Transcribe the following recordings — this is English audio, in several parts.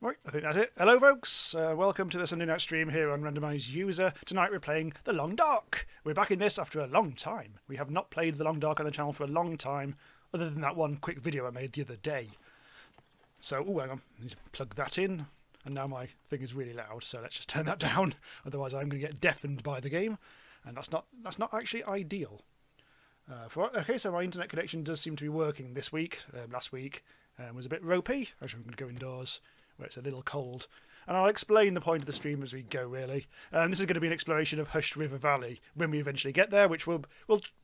Right, I think that's it. Hello folks, welcome to the Sunday night stream here on Randomise User. Tonight we're playing the Long Dark. We're back in this after a long time. We have not played the Long Dark on the channel for a long time, other than that one quick video I made the other day. So, hang on, I need to plug that in. And now my thing is really loud, so let's just turn that down. Otherwise I'm going to get deafened by the game. And that's not actually ideal. Okay, so my internet connection does seem to be working this week. Last week was a bit ropey. Actually, I'm going to go indoors where it's a little cold. And I'll explain the point of the stream as we go, really. This is going to be an exploration of Hushed River Valley when we eventually get there, which will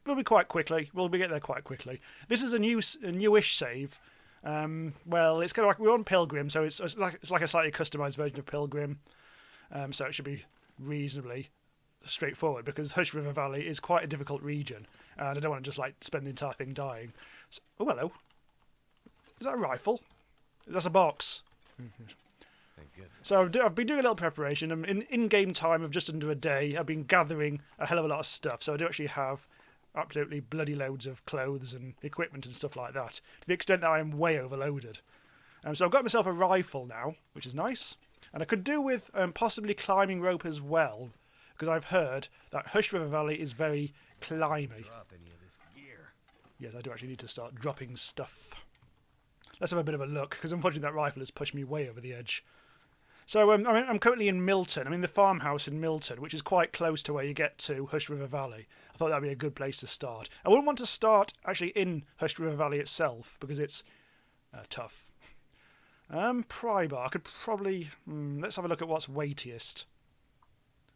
be quite quickly. We'll get there quite quickly. This is a newish save. Well, it's kind of like we're on Pilgrim, so it's like a slightly customised version of Pilgrim. So it should be reasonably straightforward because Hushed River Valley is quite a difficult region, and I don't want to just like spend the entire thing dying. So, oh, hello. Is that a rifle? That's a box. Thank goodness. So I've been doing a little preparation. In-game time of just under a day, I've been gathering a hell of a lot of stuff. So I do actually have absolutely bloody loads of clothes and equipment and stuff like that, to the extent that I am way overloaded. So I've got myself a rifle now, which is nice. And I could do with possibly climbing rope as well, because I've heard that Hushed River Valley is very climby. Drop any of this gear. Yes, I do actually need to start dropping stuff. Let's have a bit of a look, because unfortunately that rifle has pushed me way over the edge. So I'm currently in Milton. I'm in the farmhouse in Milton, which is quite close to where you get to Hushed River Valley. I thought that would be a good place to start. I wouldn't want to start actually in Hushed River Valley itself, because it's tough. Pry bar. I could probably... let's have a look at what's weightiest.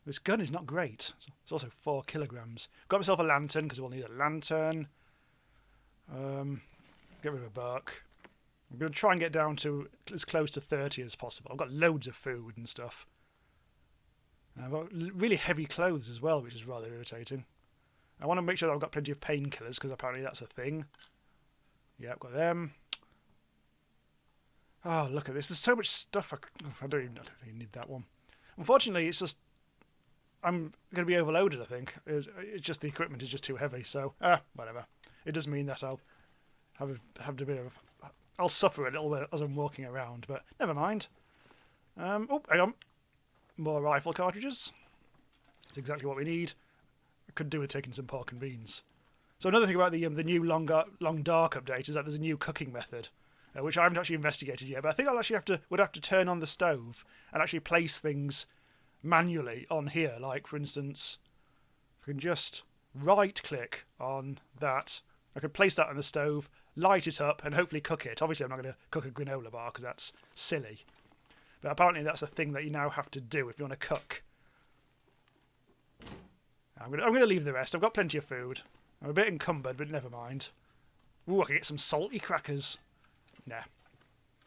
This gun is not great. It's also 4 kilograms. Got myself a lantern, because we'll need a lantern. Get rid of a bark. I'm going to try and get down to as close to 30 as possible. I've got loads of food and stuff. I've got really heavy clothes as well, which is rather irritating. I want to make sure that I've got plenty of painkillers, because apparently that's a thing. Yeah, I've got them. Oh, look at this. There's so much stuff. I don't think I need that one. Unfortunately, it's just... I'm going to be overloaded, I think. It's just the equipment is just too heavy, so... whatever. It does mean that I'll have a bit of... I'll suffer a little bit as I'm walking around, but never mind. Oh, hang on. More rifle cartridges. That's exactly what we need. I could do with taking some pork and beans. So another thing about the new Long Dark update is that there's a new cooking method, which I haven't actually investigated yet. But I think I'll actually would have to turn on the stove and actually place things manually on here. Like, for instance, I can just right-click on that. I could place that on the stove, light it up, and hopefully cook it. Obviously, I'm not going to cook a granola bar because that's silly. But apparently that's a thing that you now have to do if you want to cook. I'm going to leave the rest. I've got plenty of food. I'm a bit encumbered, but never mind. Ooh, I can get some salty crackers. Nah.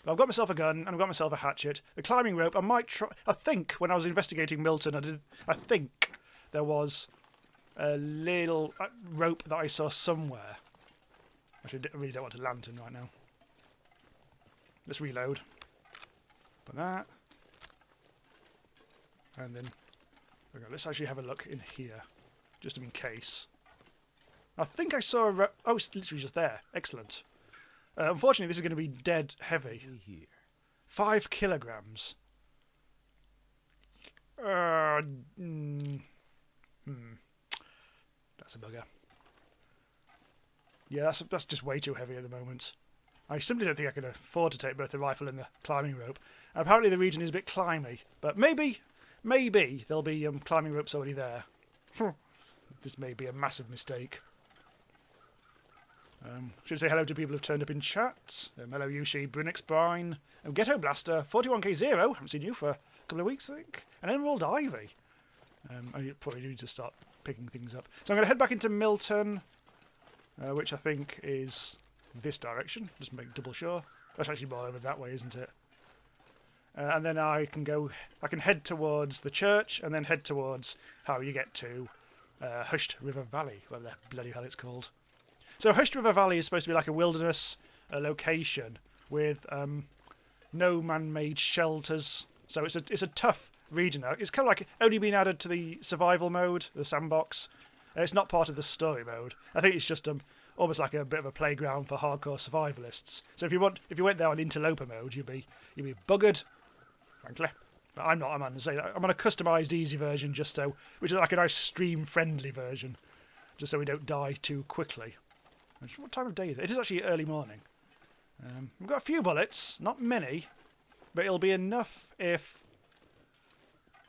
But I've got myself a gun, and I've got myself a hatchet. The climbing rope, I might try... I think, when I was investigating Milton, I think there was a little rope that I saw somewhere. Actually, I really don't want a lantern right now. Let's reload. Put that. And then... Okay, let's actually have a look in here. Just in case. I think I saw a... Oh, it's literally just there. Excellent. Unfortunately, this is going to be dead heavy. 5 kilograms. That's a bugger. Yeah, that's just way too heavy at the moment. I simply don't think I can afford to take both the rifle and the climbing rope. Apparently the region is a bit climby, but maybe there'll be climbing ropes already there. This may be a massive mistake. Should say hello to people who've turned up in chat. Hello Yushi, Brunix Brine, Ghetto Blaster, 41k0. Haven't seen you for a couple of weeks, I think. And Emerald Ivy. I probably need to start picking things up. So I'm going to head back into Milton. Which I think is this direction. Just make double sure. That's actually more over that way, isn't it? And then I can head towards the church, and then head towards how you get to Hushed River Valley, whatever the bloody hell it's called. So Hushed River Valley is supposed to be like a wilderness location with no man-made shelters. So it's a tough region. It's kind of like only been added to the survival mode, the sandbox. It's not part of the story mode. I think it's just almost like a bit of a playground for hardcore survivalists. So if you went there on interloper mode, you'd be buggered. frankly. But I'm not. I'm on a customised easy version, which is like a nice stream-friendly version, just so we don't die too quickly. What time of day is it? It is actually early morning. We've got a few bullets, not many, but it'll be enough if...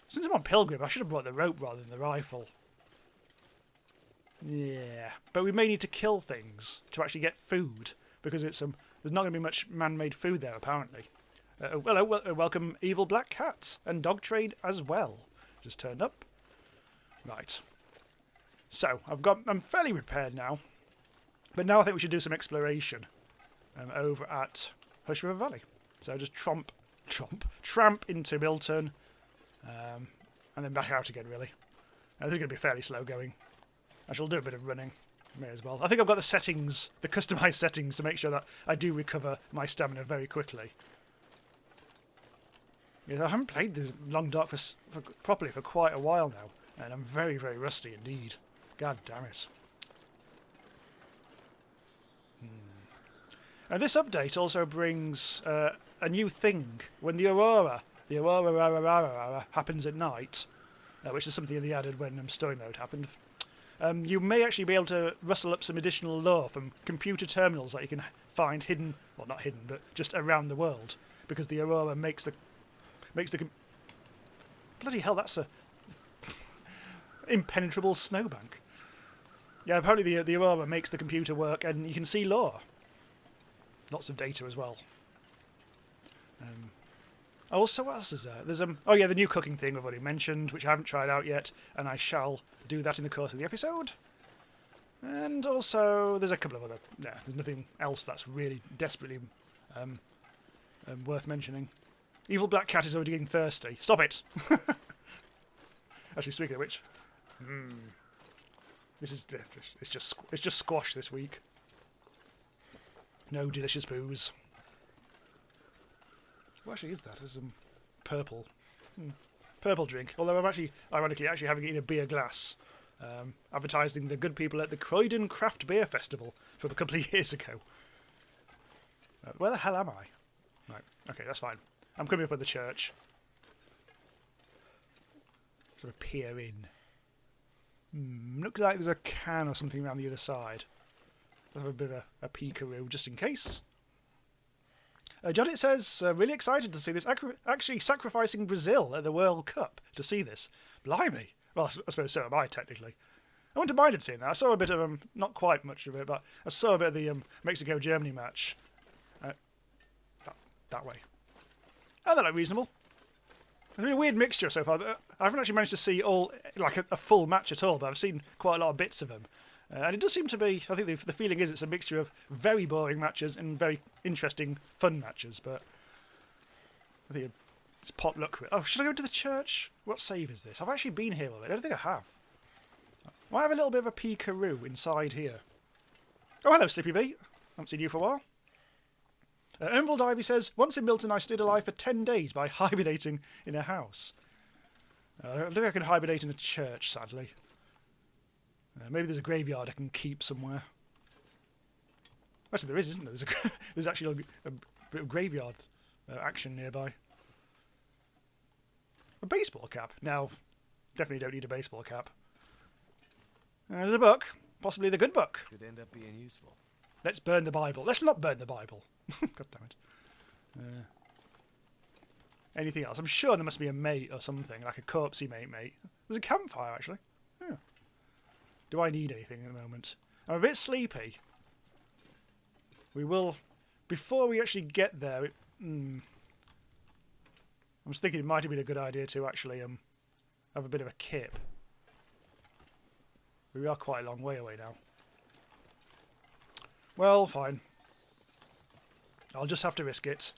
Since I'm on Pilgrim, I should have brought the rope rather than the rifle. Yeah, but we may need to kill things to actually get food, because there's not going to be much man-made food there, apparently. Welcome Evil Black Cat, and Dog Trade as well. Just turned up. Right. So, I'm fairly prepared now, but now I think we should do some exploration over at Hush River Valley. So just tramp into Milton, and then back out again, really. This is going to be fairly slow going. I shall do a bit of running. May as well. I think I've got the settings, the customised settings, to make sure that I do recover my stamina very quickly. Yes, I haven't played the Long Dark properly for quite a while now, and I'm very, very rusty indeed. God damn it. And this update also brings a new thing. When the Aurora happens at night, which is something they added when story mode happened, you may actually be able to rustle up some additional lore from computer terminals that you can find hidden, well, not hidden, but just around the world, because the Aurora makes the bloody hell, that's a impenetrable snowbank. Yeah, apparently the Aurora makes the computer work, and you can see lore. Lots of data as well. Also, what else is there? There's oh yeah, the new cooking thing I've already mentioned, which I haven't tried out yet, and I shall do that in the course of the episode. And also, there's a couple of other... Yeah, there's nothing else that's really desperately worth mentioning. Evil Black Cat is already getting thirsty. Stop it! Actually, speaking of which... It's just squash this week. No delicious booze. What actually is that? There's some purple. Purple drink. Although I'm actually, ironically, having it in a beer glass. Advertising the good people at the Croydon Craft Beer Festival from a couple of years ago. Where the hell am I? Right, okay, that's fine. I'm coming up at the church. Sort of peer in. Looks like there's a can or something around the other side. I'll have a bit of a peekaroo just in case. Judith says, really excited to see this. Actually sacrificing Brazil at the World Cup to see this. Blimey. Well, I suppose so am I, technically. I wouldn't have minded seeing that. I saw a bit of, not quite much of it, but I saw a bit of the Mexico-Germany match. That way. And that looked reasonable. It's been a weird mixture so far. I haven't actually managed to see a full match at all, but I've seen quite a lot of bits of them. And it does seem to be, I think the feeling is it's a mixture of very boring matches and very interesting, fun matches, but I think it's potluck. Oh, should I go to the church? What save is this? I've actually been here already. I don't think I have. Well, I have a little bit of a peekaroo inside here. Oh, hello, Slippy B. Haven't seen you for a while. Emerald Ivy says, once in Milton I stayed alive for 10 days by hibernating in a house. I don't think I can hibernate in a church, sadly. Maybe there's a graveyard I can keep somewhere. Actually, there is, isn't there? There's actually a bit of graveyard action nearby. A baseball cap? No, definitely don't need a baseball cap. There's a book. Possibly the good book. Could end up being useful. Let's burn the Bible. Let's not burn the Bible. God damn it. Anything else? I'm sure there must be a mate or something, like a corpsey mate. There's a campfire, actually. Yeah. Do I need anything at the moment? I'm a bit sleepy. We will... Before we actually get there... I was thinking it might have been a good idea to actually have a bit of a kip. We are quite a long way away now. Well, fine. I'll just have to risk it.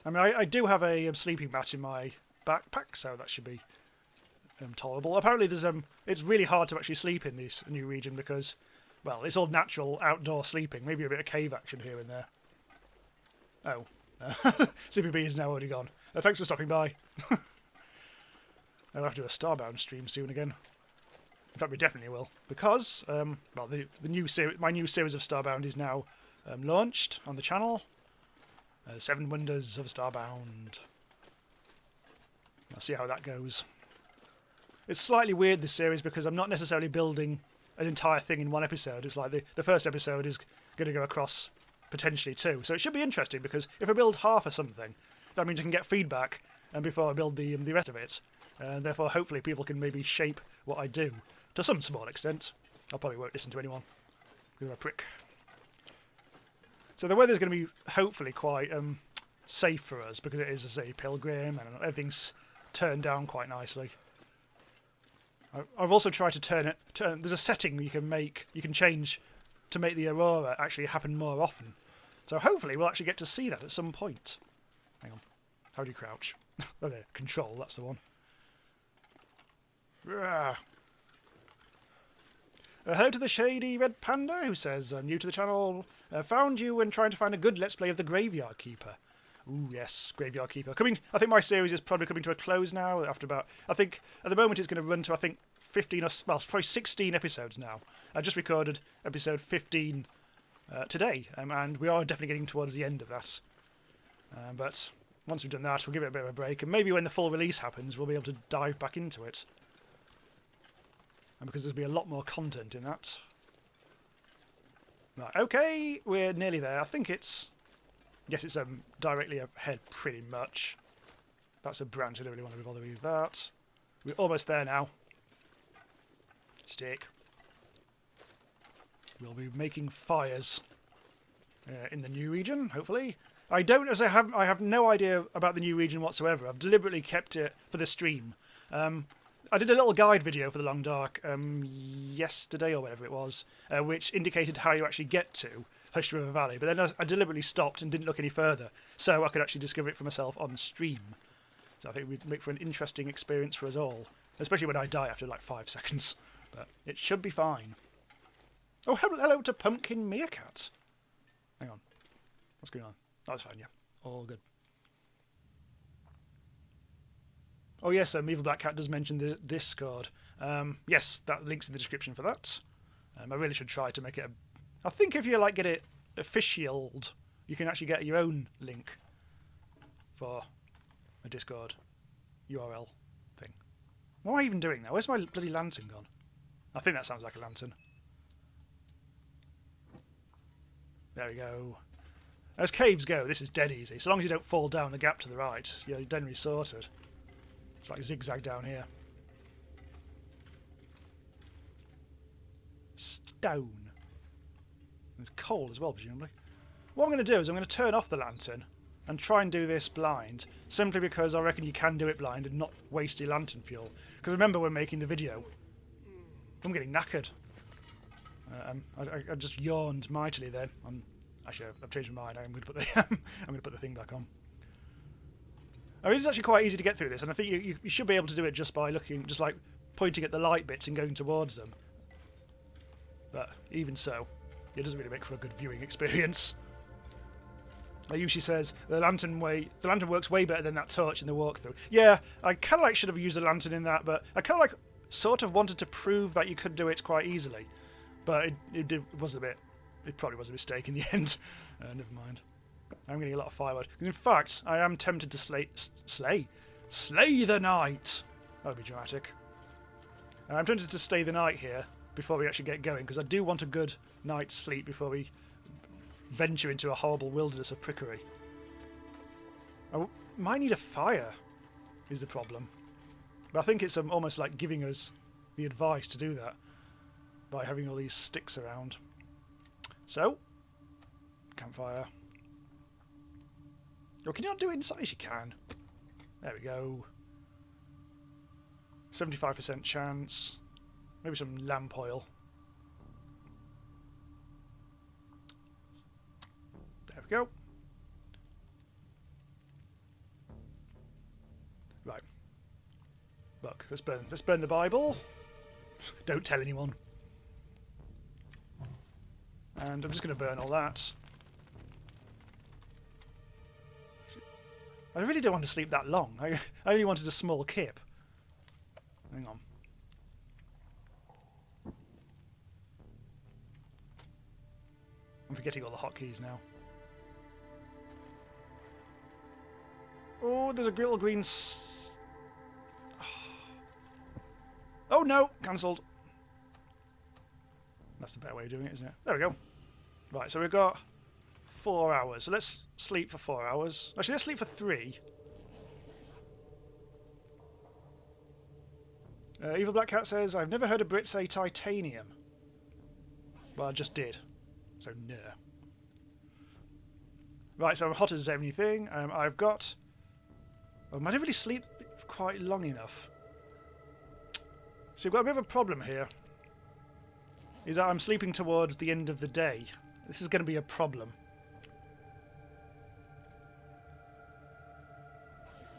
I mean, I do have a sleeping mat in my backpack, so that should be tolerable. Apparently, it's really hard to actually sleep in this new region because, well, it's all natural outdoor sleeping. Maybe a bit of cave action here and there. Oh. CPB is now already gone. Thanks for stopping by. I'll have to do a Starbound stream soon again. In fact, we definitely will. Because, well, my new series of Starbound is now launched on the channel. 7 Wonders of Starbound. I'll see how that goes. It's slightly weird, this series, because I'm not necessarily building an entire thing in one episode. It's like the first episode is going to go across potentially two. So it should be interesting, because if I build half of something, that means I can get feedback and before I build the rest of it. And therefore, hopefully, people can maybe shape what I do to some small extent. I probably won't listen to anyone because I'm a prick. So the weather's going to be hopefully quite safe for us, because it is, as I say, Pilgrim, and everything's turned down quite nicely. I've also tried to turn. There's a setting you can change to make the aurora actually happen more often. So hopefully we'll actually get to see that at some point. Hang on. How do you crouch? Oh, there. Control, that's the one. Hello to the Shady Red Panda, who says, new to the channel. Found you when trying to find a good Let's Play of the Graveyard Keeper. Ooh, yes, Graveyard Keeper. I think my series is probably coming to a close now. After about, I think at the moment it's going to run to, 15 or, well, probably 16 episodes now. I just recorded episode 15 today, and we are definitely getting towards the end of that. But once we've done that, we'll give it a bit of a break, and maybe when the full release happens, we'll be able to dive back into it. And because there'll be a lot more content in that. Right, okay, we're nearly there. I think it's... Yes, it's directly ahead, pretty much. That's a branch. I don't really want to be bothered with that. We're almost there now. Stick. We'll be making fires in the new region, hopefully. I have no idea about the new region whatsoever. I've deliberately kept it for the stream. I did a little guide video for the Long Dark yesterday or whatever it was, which indicated how you actually get to Hushed River Valley, but then I deliberately stopped and didn't look any further, so I could actually discover it for myself on stream. So I think it would make for an interesting experience for us all, especially when I die after like 5 seconds. But it should be fine. Oh, hello to Pumpkin Meerkat. Hang on. What's going on? Oh, that's fine, yeah. All good. Oh yes, Evil Black Cat does mention the Discord. Yes, that link's in the description for that. I really should try to make it I think if you get it officialed, you can actually get your own link for a Discord URL thing. What am I even doing now? Where's my bloody lantern gone? I think that sounds like a lantern. There we go. As caves go, this is dead easy. So long as you don't fall down the gap to the right, you're generally sorted. It's like zigzag down here. Stone. It's coal as well, presumably. What I'm going to do is I'm going to turn off the lantern and try and do this blind, simply because I reckon you can do it blind and not waste your lantern fuel. Because remember when making the video, I'm getting knackered. I just yawned mightily then. Actually, I've changed my mind. I'm going to put the I'm going to put the thing back on. I mean, it's actually quite easy to get through this, and I think you should be able to do it just by looking, just like pointing at the light bits and going towards them. But even so, it doesn't really make for a good viewing experience. Yushi says the lantern works way better than that torch in the walkthrough. Yeah, I kind of should have used a lantern in that, but I kind of sort of wanted to prove that you could do it quite easily. But it probably was a mistake in the end. Never mind. I'm getting a lot of firewood. In fact, I am tempted to slay the night. That would be dramatic. I'm tempted to stay the night here before we actually get going, because I do want a good night's sleep before we venture into a horrible wilderness of prickery. I might need a fire, is the problem. But I think it's almost like giving us the advice to do that by having all these sticks around. So, campfire. Oh, can you not do it inside? You can. There we go. 75% chance. Maybe some lamp oil. There we go. Right. Look, let's burn the Bible. Don't tell anyone. And I'm just going to burn all that. I really don't want to sleep that long. I only wanted a small kip. Hang on. I'm forgetting all the hotkeys now. Oh, there's a little green Oh no! Cancelled. That's the better way of doing it, isn't it? There we go. Right, so we've got 4 hours. So let's sleep for 4 hours. Actually, let's sleep for 3. Evil Black Cat says, I've never heard a Brit say titanium. Well, I just did. So, no. Right, so I'm hot as anything. I've got... I didn't really sleep quite long enough. So we've got a bit of a problem here. Is that I'm sleeping towards the end of the day. This is going to be a problem.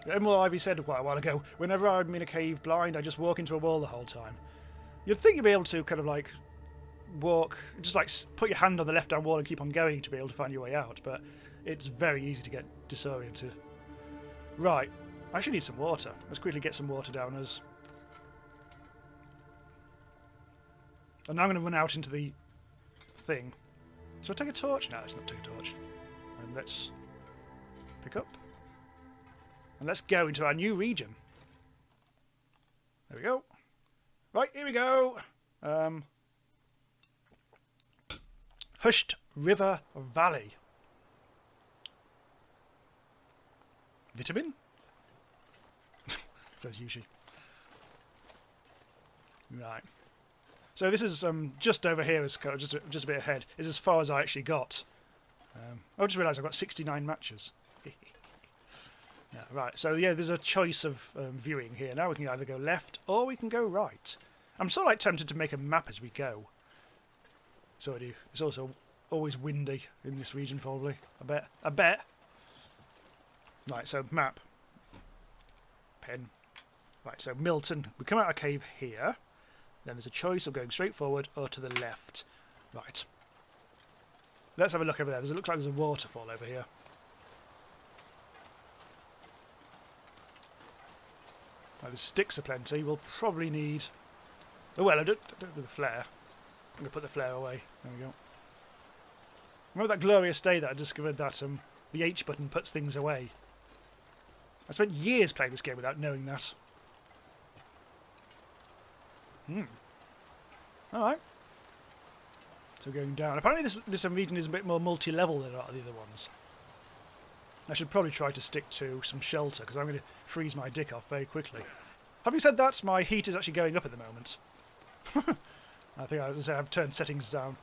Emerald Ivy said quite a while ago, whenever I'm in a cave blind, I just walk into a wall the whole time. You'd think you'd be able to kind of like walk, just like put your hand on the left-hand wall and keep on going to be able to find your way out, but it's very easy to get disoriented. Right, I actually need some water. Let's quickly get some water down us. And now I'm going to run out into the thing. So I take a torch? No, let's not take a torch. And let's pick up. And let's go into our new region. There we go. Right, here we go. Hushed River Valley. Vitamin? Says Yushi. Right. So this is just over here, is kind of just a bit ahead. Is as far as I actually got. I just realised I've got 69 matches. Yeah, right, so yeah, there's a choice of viewing here. Now we can either go left or we can go right. I'm sort of like tempted to make a map as we go. So I do. It's also always windy in this region, probably. I bet. Right, so map. Pen. Right, so Milton. We come out of a cave here. Then there's a choice of going straight forward or to the left. Right. Let's have a look over there. It looks like there's a waterfall over here. Right, the sticks are plenty. We'll probably need... Oh, well, I don't do the flare. I'm going to put the flare away. There we go. Remember that glorious day that I discovered that the H button puts things away? I spent years playing this game without knowing that. Alright. So going down. Apparently this region is a bit more multi-level than a lot of the other ones. I should probably try to stick to some shelter, because I'm going to freeze my dick off very quickly. Having said that, my heat is actually going up at the moment. I think, as I say, I've turned settings down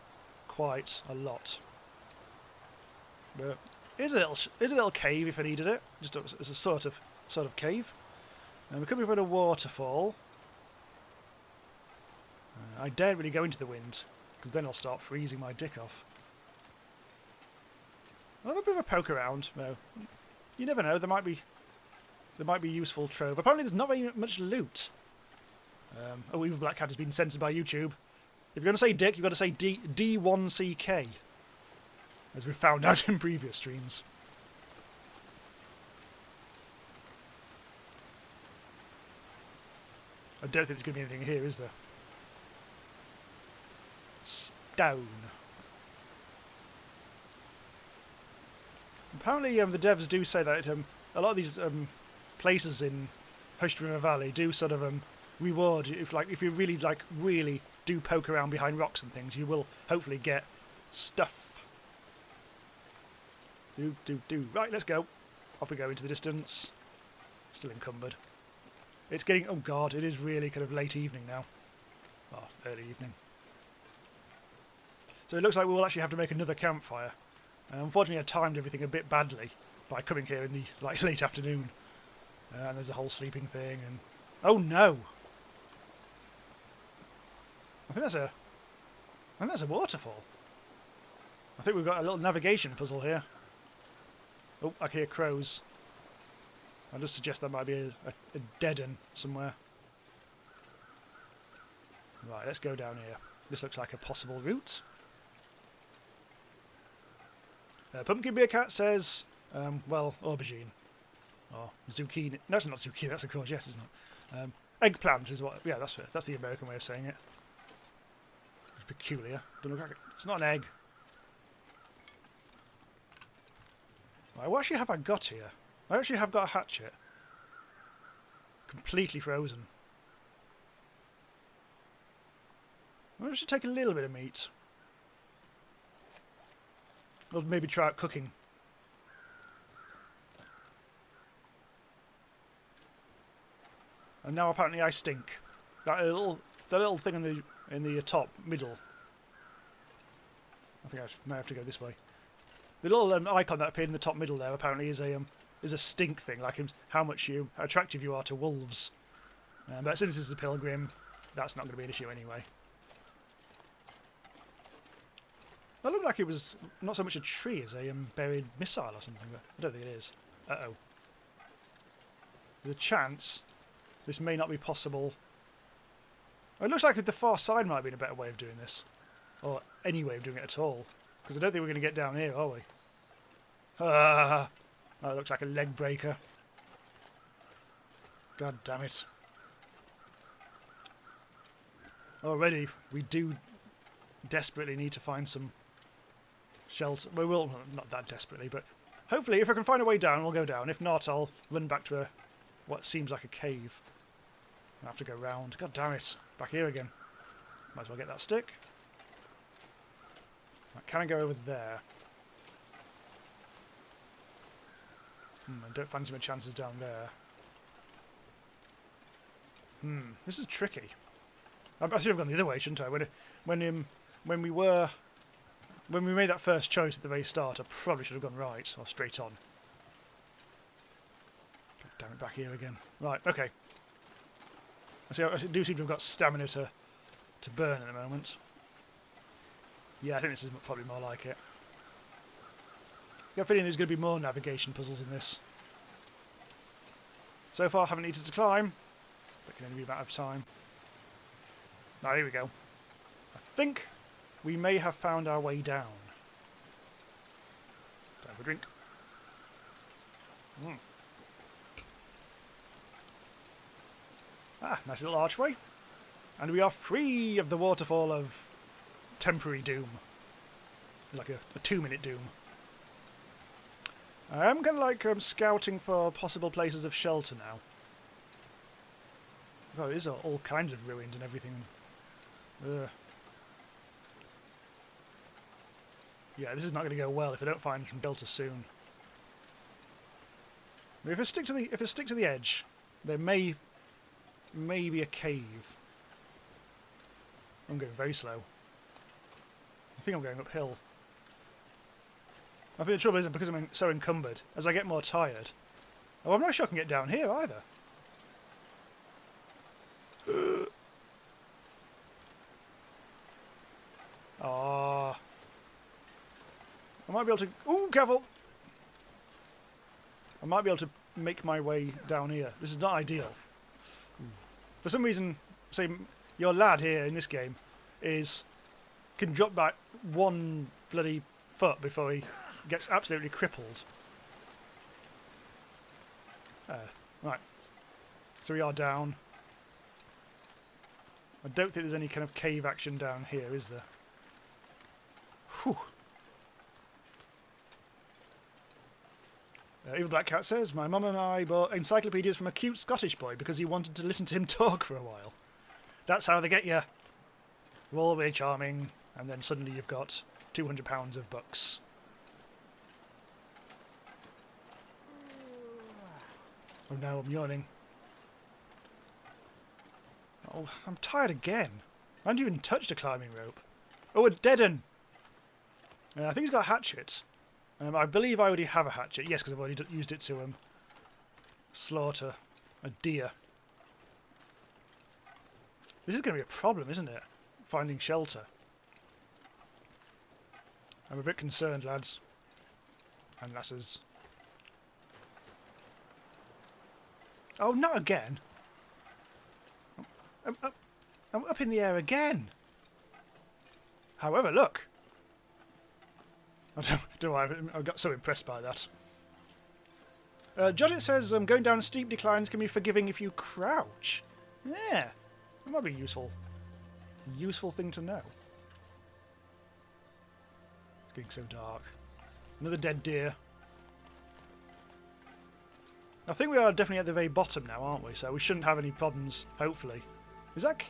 quite a lot. But here's a little cave if I needed it, just as a sort of cave. And we could be a bit of waterfall. I daren't really go into the wind, because then I'll start freezing my dick off. I'll have a bit of a poke around. No, you never know. There might be useful trove. Apparently, there's not very much loot. Oh, Evil Black Cat has been censored by YouTube. If you're going to say dick, you've got to say D1CK, as we've found out in previous streams. I don't think there's going to be anything here, is there? Stone. Apparently, the devs do say that a lot of these places in Hushed River Valley do sort of reward you if you really do poke around behind rocks and things. You will hopefully get stuff. Right, let's go. Off we go into the distance. Still encumbered. It's getting... Oh god, it is really kind of late evening now. Oh, early evening. So it looks like we will actually have to make another campfire. Unfortunately, I timed everything a bit badly by coming here in the late afternoon. And there's a whole sleeping thing, and... Oh no! I think that's a waterfall. I think we've got a little navigation puzzle here. Oh, I can hear crows. I'll just suggest that might be a dead end somewhere. Right, let's go down here. This looks like a possible route. Pumpkin Beer Cat says, well, aubergine. Or zucchini. No, it's not zucchini, that's a courgette, isn't it? Eggplant is what... Yeah, that's the American way of saying it. It's peculiar. Don't look like it. It's not an egg. Right, what actually have I got here? I actually have got a hatchet. Completely frozen. Maybe we should take a little bit of meat. Or maybe try out cooking. And now apparently I stink. That little thing in the top middle. I think I may have to go this way. The little icon that appeared in the top middle there apparently is a stink thing, like how attractive you are to wolves. But since this is a pilgrim, that's not going to be an issue anyway. That looked like it was not so much a tree as a buried missile or something, but I don't think it is. Uh-oh. There's a chance this may not be possible. It looks like the far side might be a better way of doing this. Or any way of doing it at all. Because I don't think we're going to get down here, are we? Ah, that looks like a leg breaker. God damn it. Already, we do desperately need to find some shelter. We will, not that desperately, but hopefully if I can find a way down, we'll go down. If not, I'll run back to what seems like a cave. I'll have to go round. God damn it. Back here again. Might as well get that stick. Can I go over there? I don't fancy my chances down there. This is tricky. I should have gone the other way, shouldn't I? When we made that first choice at the very start, I probably should have gone right or straight on. God damn it, back here again. Right, okay. I do seem to have got stamina to burn at the moment. Yeah, I think this is probably more like it. I got a feeling there's going to be more navigation puzzles in this. So far, I haven't needed to climb. That can only be a matter of time. Now, here we go. I think we may have found our way down. Time for a drink. Ah, nice little archway. And we are free of the waterfall of temporary doom. Like a 2-minute doom. I am kind of like scouting for possible places of shelter now. Oh, it is all kinds of ruined and everything. Yeah, this is not going to go well if I don't find some shelter soon. If I stick to the edge, there may be a cave. I'm going very slow. I think I'm going uphill. I think the trouble isn't because I'm so encumbered. As I get more tired... Oh, I'm not sure I can get down here either. Ah. I might be able to... Ooh, careful! I might be able to make my way down here. This is not ideal. For some reason, say, your lad here in this game can drop back one bloody foot before he gets absolutely crippled. Right. So we are down. I don't think there's any kind of cave action down here, is there? Whew. Evil Black Cat says, my mum and I bought encyclopedias from a cute Scottish boy because he wanted to listen to him talk for a while. That's how they get you. You're all very charming, and then suddenly you've got £200 of books. Oh no, I'm yawning. Oh, I'm tired again. I haven't even touched a climbing rope. Oh, a dead end. I think he's got a hatchet. I believe I already have a hatchet. Yes, because I've already used it to slaughter a deer. This is going to be a problem, isn't it? Finding shelter. I'm a bit concerned, lads. And lasses. Oh, not again. I'm up in the air again. However, look. I don't know why I got so impressed by that. Judget says going down steep declines can be forgiving if you crouch. Yeah, that might be useful. Useful thing to know. It's getting so dark. Another dead deer. I think we are definitely at the very bottom now, aren't we? So we shouldn't have any problems, hopefully. Is that...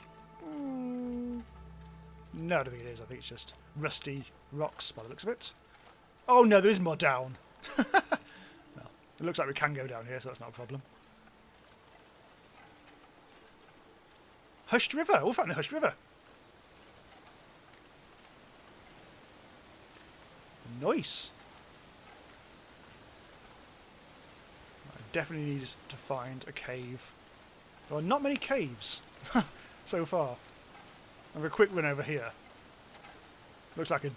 No, I don't think it is. I think it's just rusty rocks by the looks of it. Oh no, there is more down. Well, it looks like we can go down here, so that's not a problem. Hushed River. We'll find the Hushed River. Nice. I definitely need to find a cave. There are not many caves so far. I'll have a quick run over here. Looks like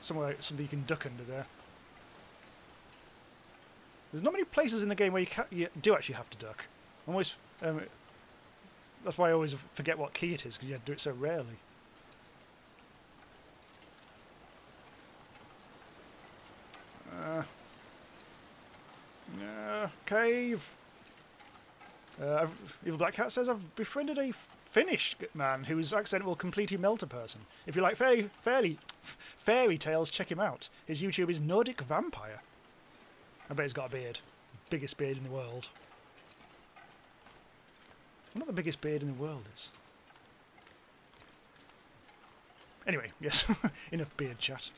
something you can duck under there. There's not many places in the game where you do actually have to duck. That's why I always forget what key it is, because you do it so rarely. Cave. Evil Black Cat says, I've befriended a Finnish man whose accent will completely melt a person. If you like fairy tales, check him out. His YouTube is Nordic Vampire. I bet he's got a beard. Biggest beard in the world. I wonder what the biggest beard in the world is. Anyway, yes, enough beard chat.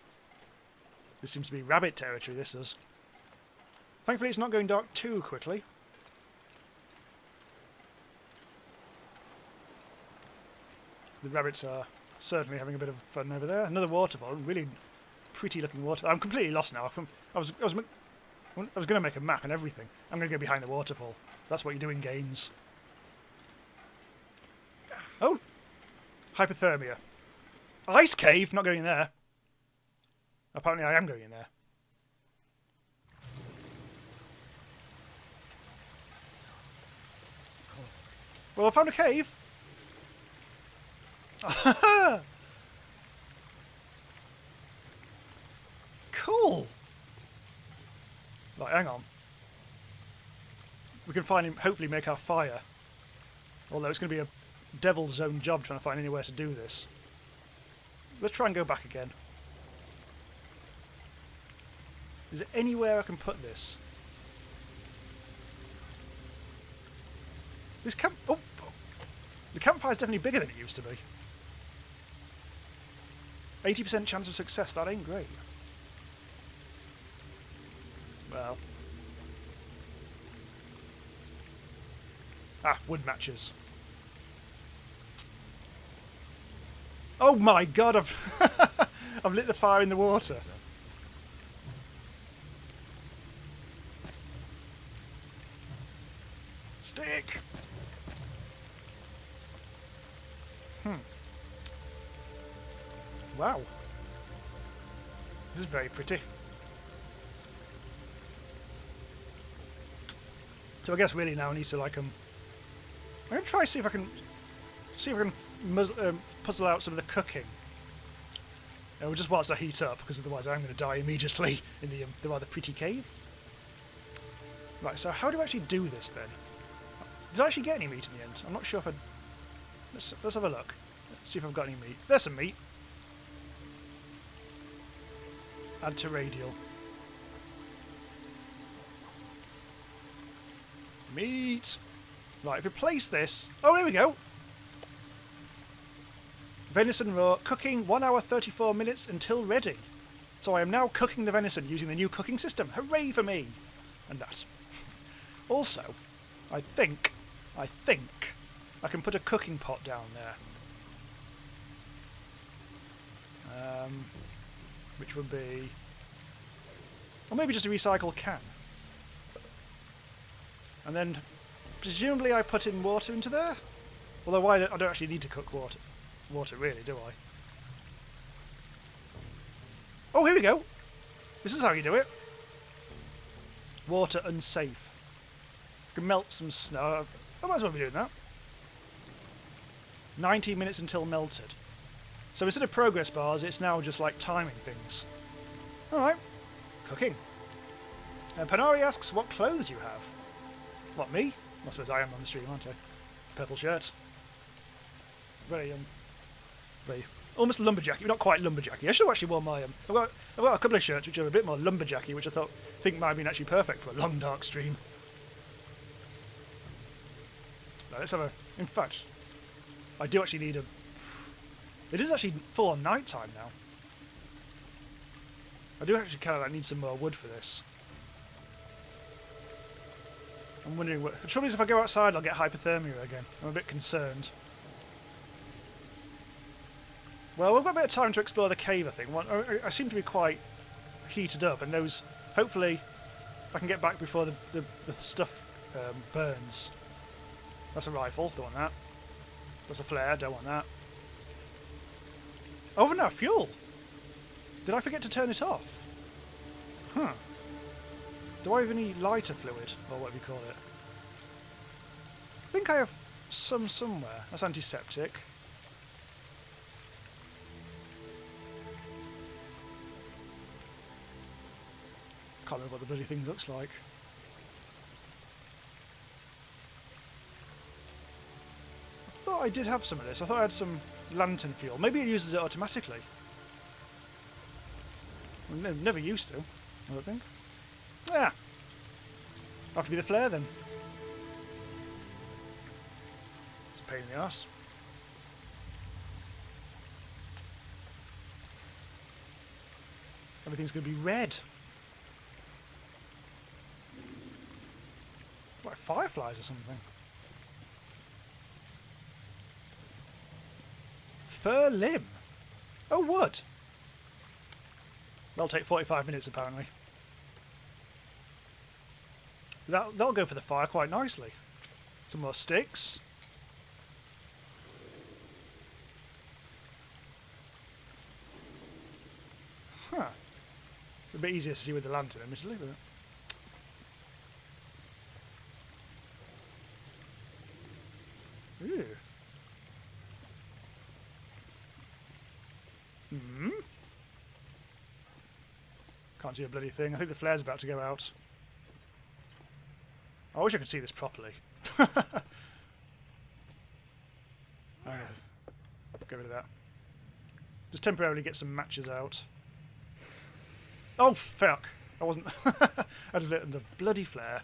This seems to be rabbit territory, this does. Thankfully it's not going dark too quickly. The rabbits are certainly having a bit of fun over there. Another waterfall, really pretty looking waterfall. I'm completely lost now. I was going to make a map and everything. I'm going to go behind the waterfall. That's what you do in games. Oh! Hypothermia. Ice cave? Not going in there. Apparently I am going in there. Well, I found a cave. Cool. Right, hang on. We can find him, hopefully make our fire. Although it's going to be a devil's own job trying to find anywhere to do this. Let's try and go back again. Is there anywhere I can put this? This camp... Oh! The campfire's definitely bigger than it used to be. 80% chance of success, that ain't great. Well. Ah, wood matches. Oh my god, I've lit the fire in the water. Stick! Wow. This is very pretty. So I guess really now I need to like I'm going to try see if I can puzzle out some of the cooking. Just whilst I heat up, because otherwise I'm going to die immediately in the rather pretty cave. Right, so how do I actually do this then? Did I actually get any meat in the end? I'm not sure if I... Let's have a look. Let's see if I've got any meat. There's some meat. Add to radial. Meat! Right, if we place this... Oh, there we go! Venison raw, cooking 1 hour 34 minutes until ready. So I am now cooking the venison using the new cooking system. Hooray for me! And that. Also, I think I can put a cooking pot down there. Which would be... Or maybe just a recycle can. And then, presumably I put in water into there? Although I don't actually need to cook water really, do I? Oh, here we go! This is how you do it. Water unsafe. You can melt some snow. I might as well be doing that. 90 minutes until melted. So instead of progress bars, it's now just like timing things. Alright. Cooking. Panari asks what clothes you have. What, me? I suppose I am on the stream, aren't I? Purple shirt. Very, almost lumberjacky, but not quite lumberjacky. I should have actually worn my, I've got a couple of shirts which are a bit more lumberjacky, which I think might have been actually perfect for a long dark stream. Now, let's have a... In fact, I do actually need a... It is actually full on night time now. I do actually kind of like need some more wood for this. I'm wondering what... The trouble is if I go outside I'll get hypothermia again. I'm a bit concerned. Well, we've got a bit of time to explore the cave, I think. I seem to be quite heated up, and those... Hopefully, I can get back before the stuff burns. That's a rifle, don't want that. That's a flare, don't want that. Oh no, fuel! Did I forget to turn it off? Huh. Do I have any lighter fluid, or whatever you call it? I think I have some somewhere. That's antiseptic. Can't remember what the bloody thing looks like. I thought I did have some of this. I thought I had some lantern fuel. Maybe it uses it automatically. Well, never used to, I don't think. Yeah. Have to be the flare then. It's a pain in the arse. Everything's going to be red. Like fireflies or something. Fur limb. Oh, wood. That'll take 45 minutes apparently. That'll go for the fire quite nicely. Some more sticks. Huh. It's a bit easier to see with the lantern, admittedly, but... Ooh. Hmm? Can't see a bloody thing. I think the flare's about to go out. I wish I could see this properly. I'm gonna get rid of that. Just temporarily get some matches out. Oh fuck! I wasn't. I just lit the bloody flare.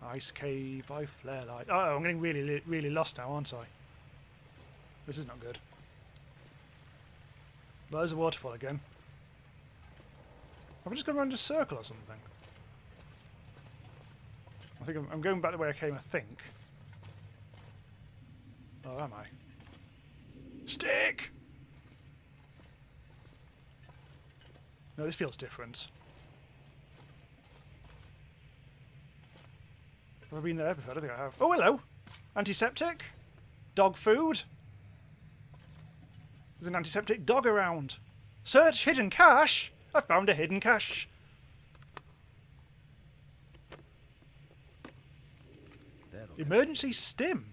Ice cave by flare light. Oh, I'm getting really lost now, aren't I? This is not good. But there's a waterfall again. Have I just gone around a circle or something? I think I'm going back the way I came, I think. Oh, am I? Stick! No, this feels different. Have I been there before? I don't think I have. Oh, hello! Antiseptic? Dog food? There's an antiseptic dog around. Search hidden cache! I found a hidden cache. Emergency stim.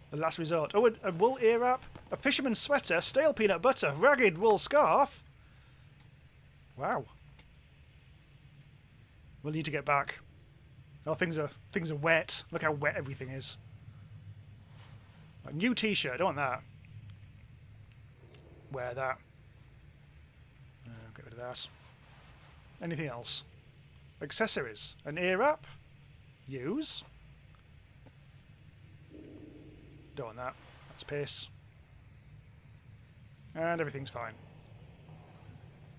The last resort. Oh, a wool ear wrap, a fisherman's sweater, stale peanut butter, ragged wool scarf. Wow. We'll need to get back. Oh, things are wet. Look how wet everything is. A new t-shirt. Don't want that. Wear that. Get rid of that. Anything else? Accessories. An ear wrap. Use. Don't want that. That's piss. And everything's fine.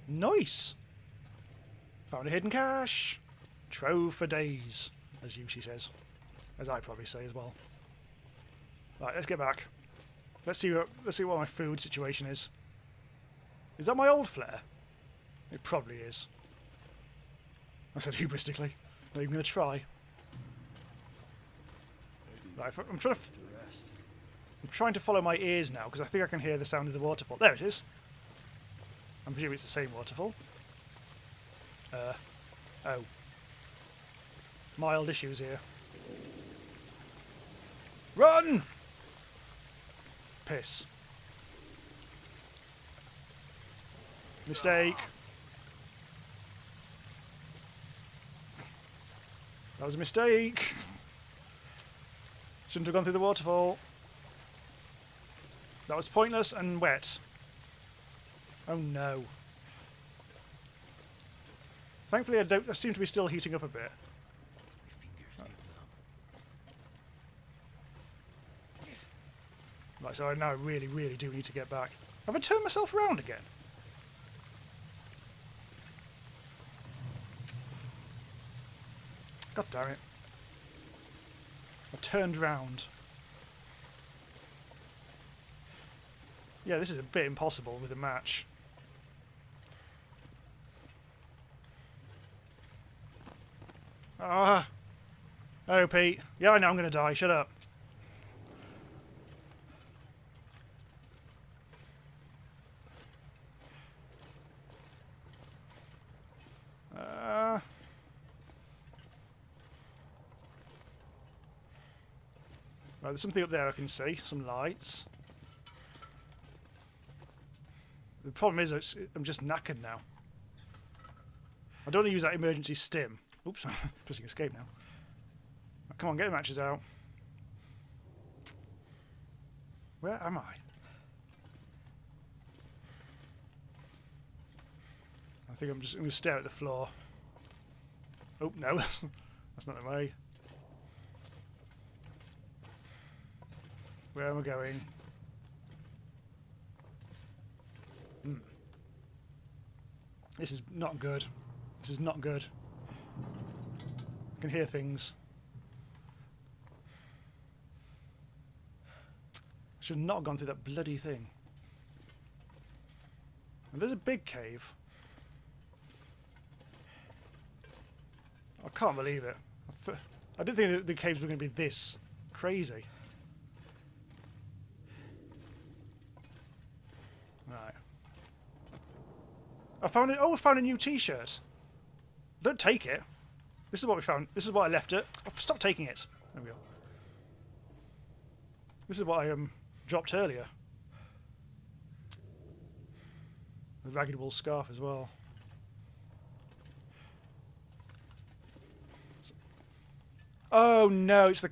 Nice! Found a hidden cache. Trove for days, as Yushi says. As I probably say as well. Right, let's get back. Let's see what my food situation is. Is that my old flare? It probably is. I said hubristically. Not even going to try. Right, I'm trying to follow my ears now because I think I can hear the sound of the waterfall. There it is. I'm presuming it's the same waterfall. Oh. Mild issues here. Run! Piss. Mistake. That was a mistake. Shouldn't have gone through the waterfall. That was pointless and wet. Oh no. Thankfully I seem to be still heating up a bit. Right, so I now really, really do need to get back. Have I turned myself around again? God damn it. I turned round. Yeah, this is a bit impossible with a match. Ah. Oh, Pete. Yeah, I know I'm going to die. Shut up. Right, there's something up there I can see. Some lights. The problem is I'm just knackered now. I don't want to use that emergency stim. Oops, pressing escape now. Come on, get the matches out. Where am I? I think I'm just going to stare at the floor. Oh, no, that's not the way. Where am I going? This is not good. This is not good. I can hear things. Should not have gone through that bloody thing. And there's a big cave. I can't believe it. I didn't think that the caves were going to be this crazy. Right. I found it. Oh, I found a new T-shirt. Don't take it. This is what we found. This is what I left it. Oh, stop taking it. There we go. This is what I dropped earlier. The ragged wool scarf as well. Oh no! It's the.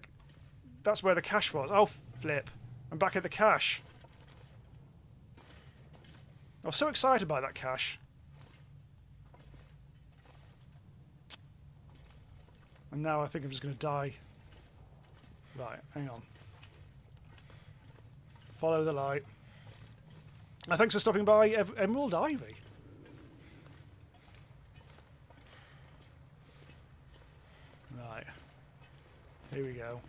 That's where the cache was. Oh flip! I'm back at the cache. I was so excited by that cache. And now I think I'm just going to die. Right, hang on. Follow the light. Thanks for stopping by, Emerald Ivy. Right. Here we go.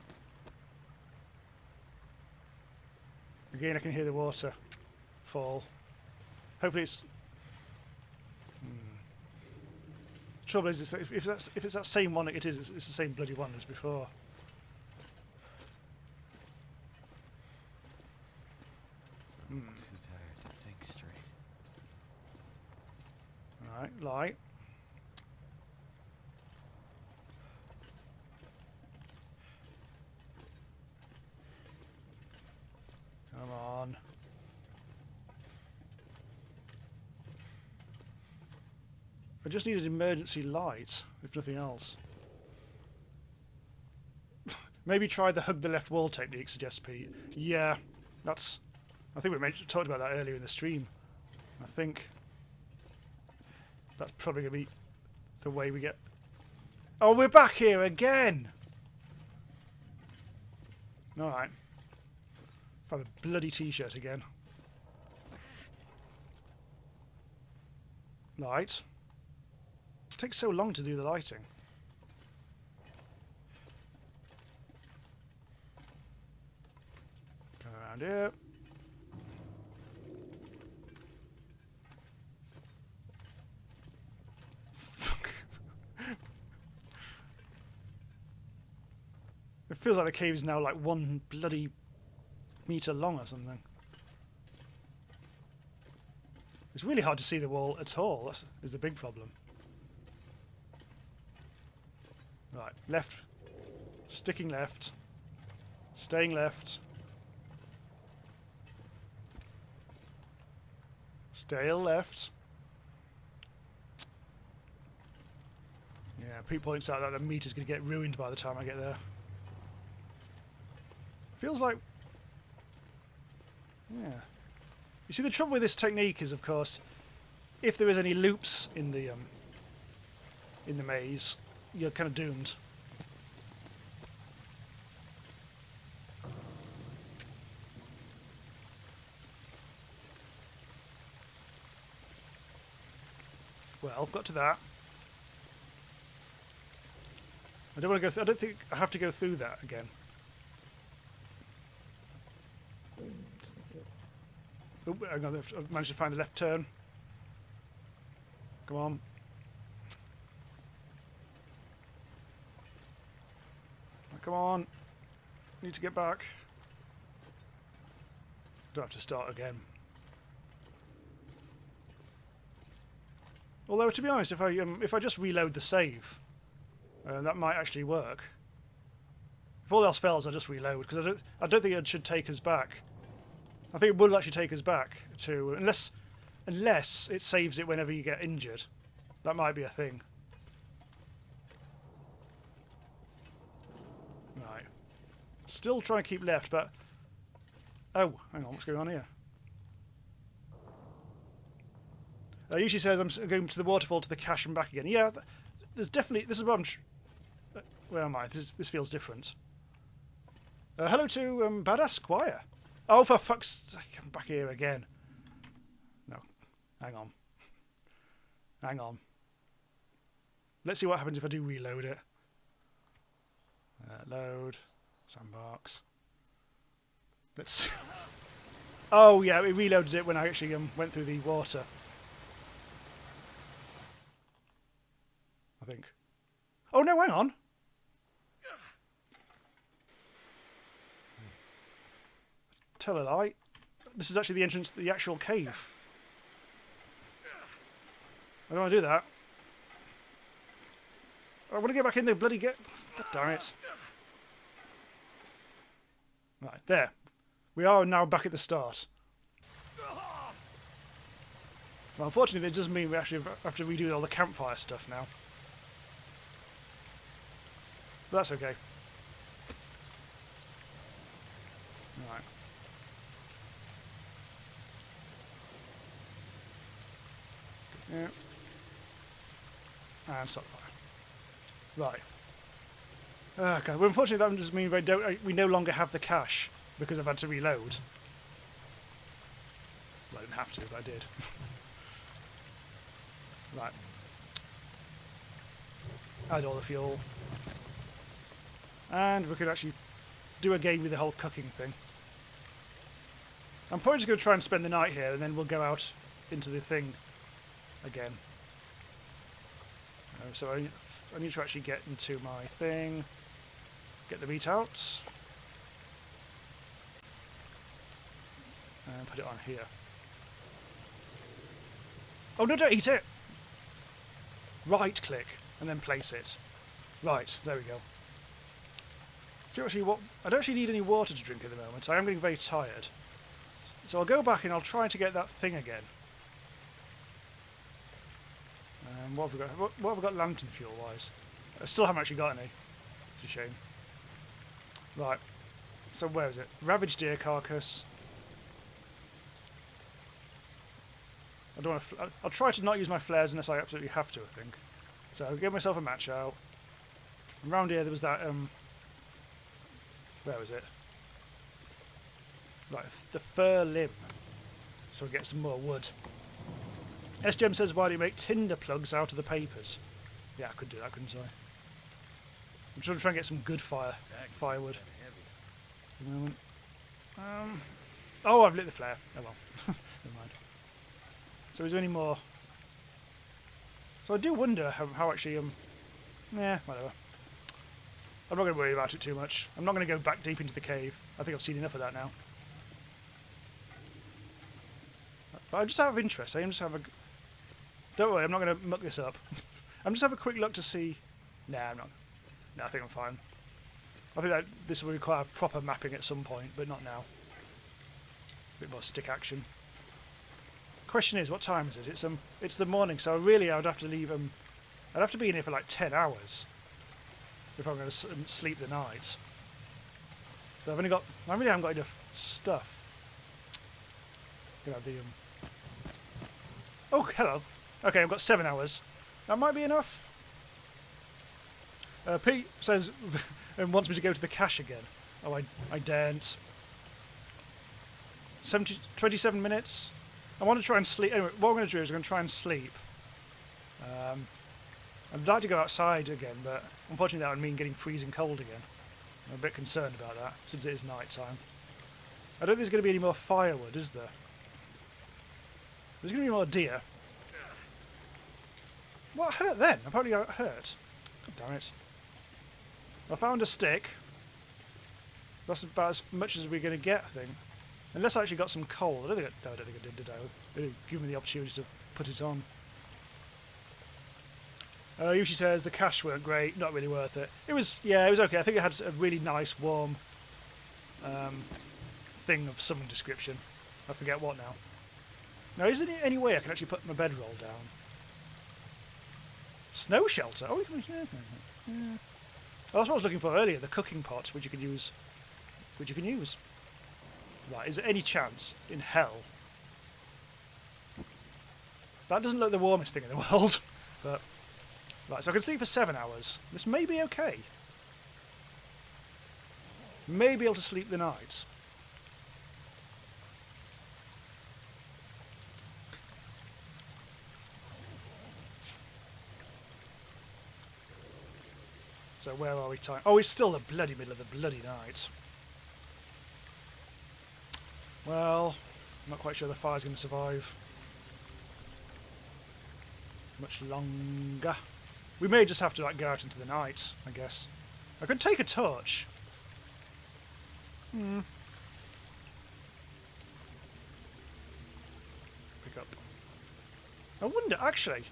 Again, I can hear the water fall. Hopefully it's... The trouble is, that if it's that same one, it's the same bloody one as before. Too tired to think straight. Right, light. Come on. I just need an emergency light, if nothing else. Maybe try the hug the left wall technique, suggests Pete. Yeah, that's... I think we talked about that earlier in the stream. I think that's probably going to be the way we get... Oh, we're back here again! Alright. Found a bloody T-shirt again. Light. It takes so long to do the lighting. Go around here. It feels like the cave is now like 1 bloody meter long or something. It's really hard to see the wall at all. That is the big problem. Right, left. Sticking left. Staying left. Stay left. Yeah, Pete points out that the meter's going to get ruined by the time I get there. Feels like... Yeah. You see, the trouble with this technique is, of course, if there is any loops in the maze, you're kind of doomed. Well, got to that. I don't want to go. I don't think I have to go through that again. Oh, hang on, I've managed to find a left turn. Come on. Come on. Need to get back. Don't have to start again. Although, to be honest, if I just reload the save, that might actually work. If all else fails, I'll just reload, because I don't think it should take us back. I think it will actually take us back to unless it saves it whenever you get injured. That might be a thing. Right. Still trying to keep left, but oh, hang on, what's going on here? It usually says I'm going to the waterfall to the cache and back again. Yeah, there's definitely. This is what I'm. Where am I? This feels different. Hello to Badass Squire. Oh, for fuck's sake, I'm back here again. No, hang on. Hang on. Let's see what happens if I do reload it. Load. Sandbox. Let's see. Oh, yeah, it reloaded it when I actually went through the water. I think. Oh, no, hang on. Tell a lie. This is actually the entrance to the actual cave. I don't want to do that. I want to get back in there, bloody get... God damn it. Right, there. We are now back at the start. Well, unfortunately, that does mean we actually have to redo all the campfire stuff now. But that's okay. Right. Yeah. And stop fire. Right. Okay. Well, unfortunately, that just means we no longer have the cache because I've had to reload. Well, I didn't have to, but I did. Right. Add all the fuel. And we could actually do a game with the whole cooking thing. I'm probably just going to try and spend the night here, and then we'll go out into the thing again. So I need to actually get into my thing, get the meat out, and put it on here. Oh no, don't eat it! Right click, and then place it. Right, there we go. So actually, I don't actually need any water to drink at the moment. I am getting very tired. So I'll go back and I'll try to get that thing again. What have we got? What have we got lantern fuel wise? I still haven't actually got any. It's a shame. Right. So where is it? Ravaged deer carcass. I don't want to. I'll try to not use my flares unless I absolutely have to. I think. So I'll give myself a match out. And around here there was that. Where was it? Right, the fir limb. So we get some more wood. SGM says, why do you make tinder plugs out of the papers? Yeah, I could do that, couldn't I? I'm trying to try and get some good firewood. At the moment. Oh, I've lit the flare. Oh well. Never mind. So is there any more? So I do wonder how actually, yeah, whatever. I'm not going to worry about it too much. I'm not going to go back deep into the cave. I think I've seen enough of that now. But I just out of interest, I am just have a... Don't worry, I'm not going to muck this up. I'm just have a quick look to see... Nah, I'm not. No, I think I'm fine. I think that this will require proper mapping at some point, but not now. A bit more stick action. Question is, what time is it? It's the morning, so really I would have to leave I'd have to be in here for like 10 hours if I'm going to sleep the night. So I really haven't got enough stuff. Oh, hello. Okay, I've got 7 hours. That might be enough. Pete says and wants me to go to the cache again. Oh, I daren't. 27 minutes. I want to try and sleep. Anyway, what I'm going to do is I'm going to try and sleep. I'd like to go outside again, but unfortunately that would mean getting freezing cold again. I'm a bit concerned about that, since it is night time. I don't think there's going to be any more firewood, is there? There's going to be more deer. What hurt then? I probably got hurt. God damn it. I found a stick. That's about as much as we're going to get, I think. Unless I actually got some coal. No, I don't think I did I? They didn't give me the opportunity to put it on. Yushi says the cash weren't great, not really worth it. It was, yeah, it was okay. I think it had a really nice, warm thing of some description. I forget what now. Now, is there any way I can actually put my bedroll down? Snow shelter? Oh, yeah. Oh, that's what I was looking for earlier, the cooking pot, which you can use. Right, is there any chance in hell? That doesn't look the warmest thing in the world, but... Right, so I can sleep for 7 hours. This may be okay. May be able to sleep the night. So where are we time? Oh, it's still the bloody middle of the bloody night. Well, I'm not quite sure the fire's going to survive much longer. We may just have to like go out into the night, I guess. I could take a torch. Pick up. I wonder, actually,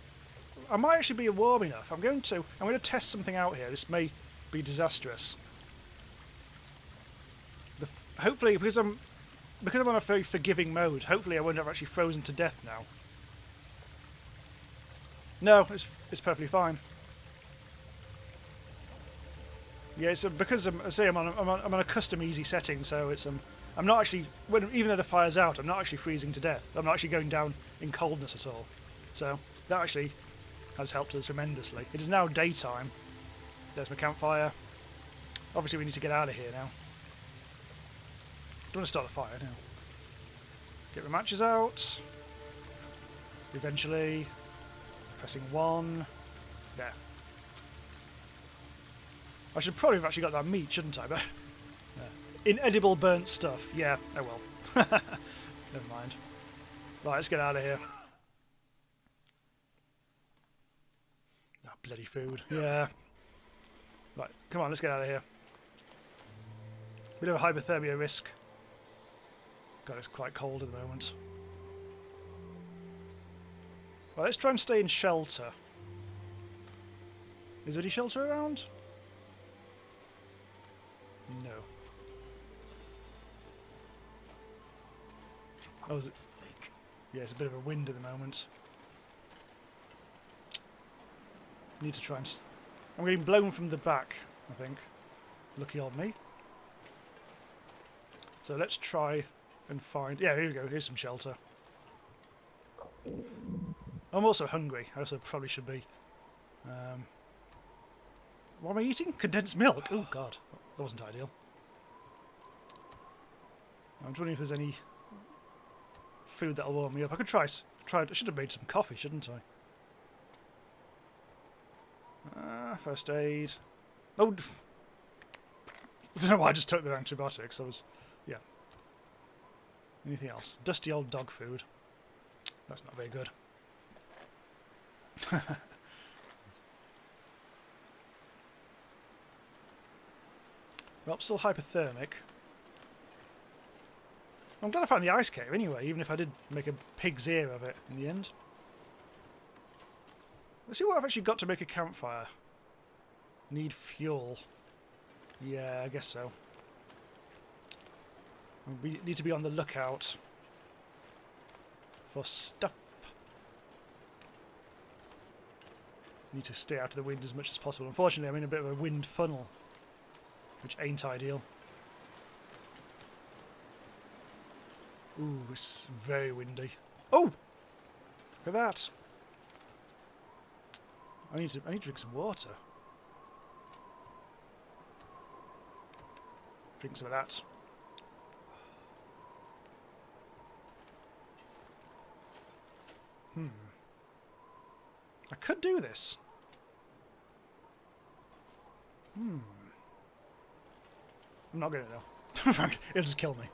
I might actually be warm enough. I'm going to test something out here. This may be disastrous. Hopefully, because I'm on a very forgiving mode, hopefully I won't have actually frozen to death now. No, it's perfectly fine. Yeah, it's because I'm on a custom easy setting, so it's I'm not actually even though the fire's out, I'm not actually freezing to death. I'm not actually going down in coldness at all. So that actually has helped us tremendously. It is now daytime. There's my campfire. Obviously, we need to get out of here now. Don't want to start the fire now. Get the matches out. Eventually, pressing 1. There. I should probably have actually got that meat, shouldn't I? But inedible burnt stuff. Yeah, oh well. Never mind. Right, let's get out of here. Ah, bloody food. Yeah. Right, come on, let's get out of here. Bit of a hypothermia risk. God, it's quite cold at the moment. Well, let's try and stay in shelter. Is there any shelter around? No. Oh, is it? Yeah, it's a bit of a wind at the moment. Need to try and... I'm getting blown from the back, I think. Lucky old me. So let's try and find... Yeah, here we go. Here's some shelter. I'm also hungry. I also probably should be. What am I eating? Condensed milk. Oh, God. That wasn't ideal. I'm wondering if there's any food that'll warm me up. I could try. I should have made some coffee, shouldn't I? First aid. Oh, I don't know why I just took the antibiotics. Yeah. Anything else? Dusty old dog food. That's not very good. Well, still hypothermic. I'm glad I found the ice cave anyway, even if I did make a pig's ear of it in the end. Let's see what I've actually got to make a campfire. Need fuel. Yeah, I guess so. We need to be on the lookout for stuff. Need to stay out of the wind as much as possible. Unfortunately, I'm in a bit of a wind funnel, which ain't ideal. Ooh, it's very windy. Oh! Look at that. I need to drink some water. Drink some of that. I could do this. I'm not going to though. It'll just kill me.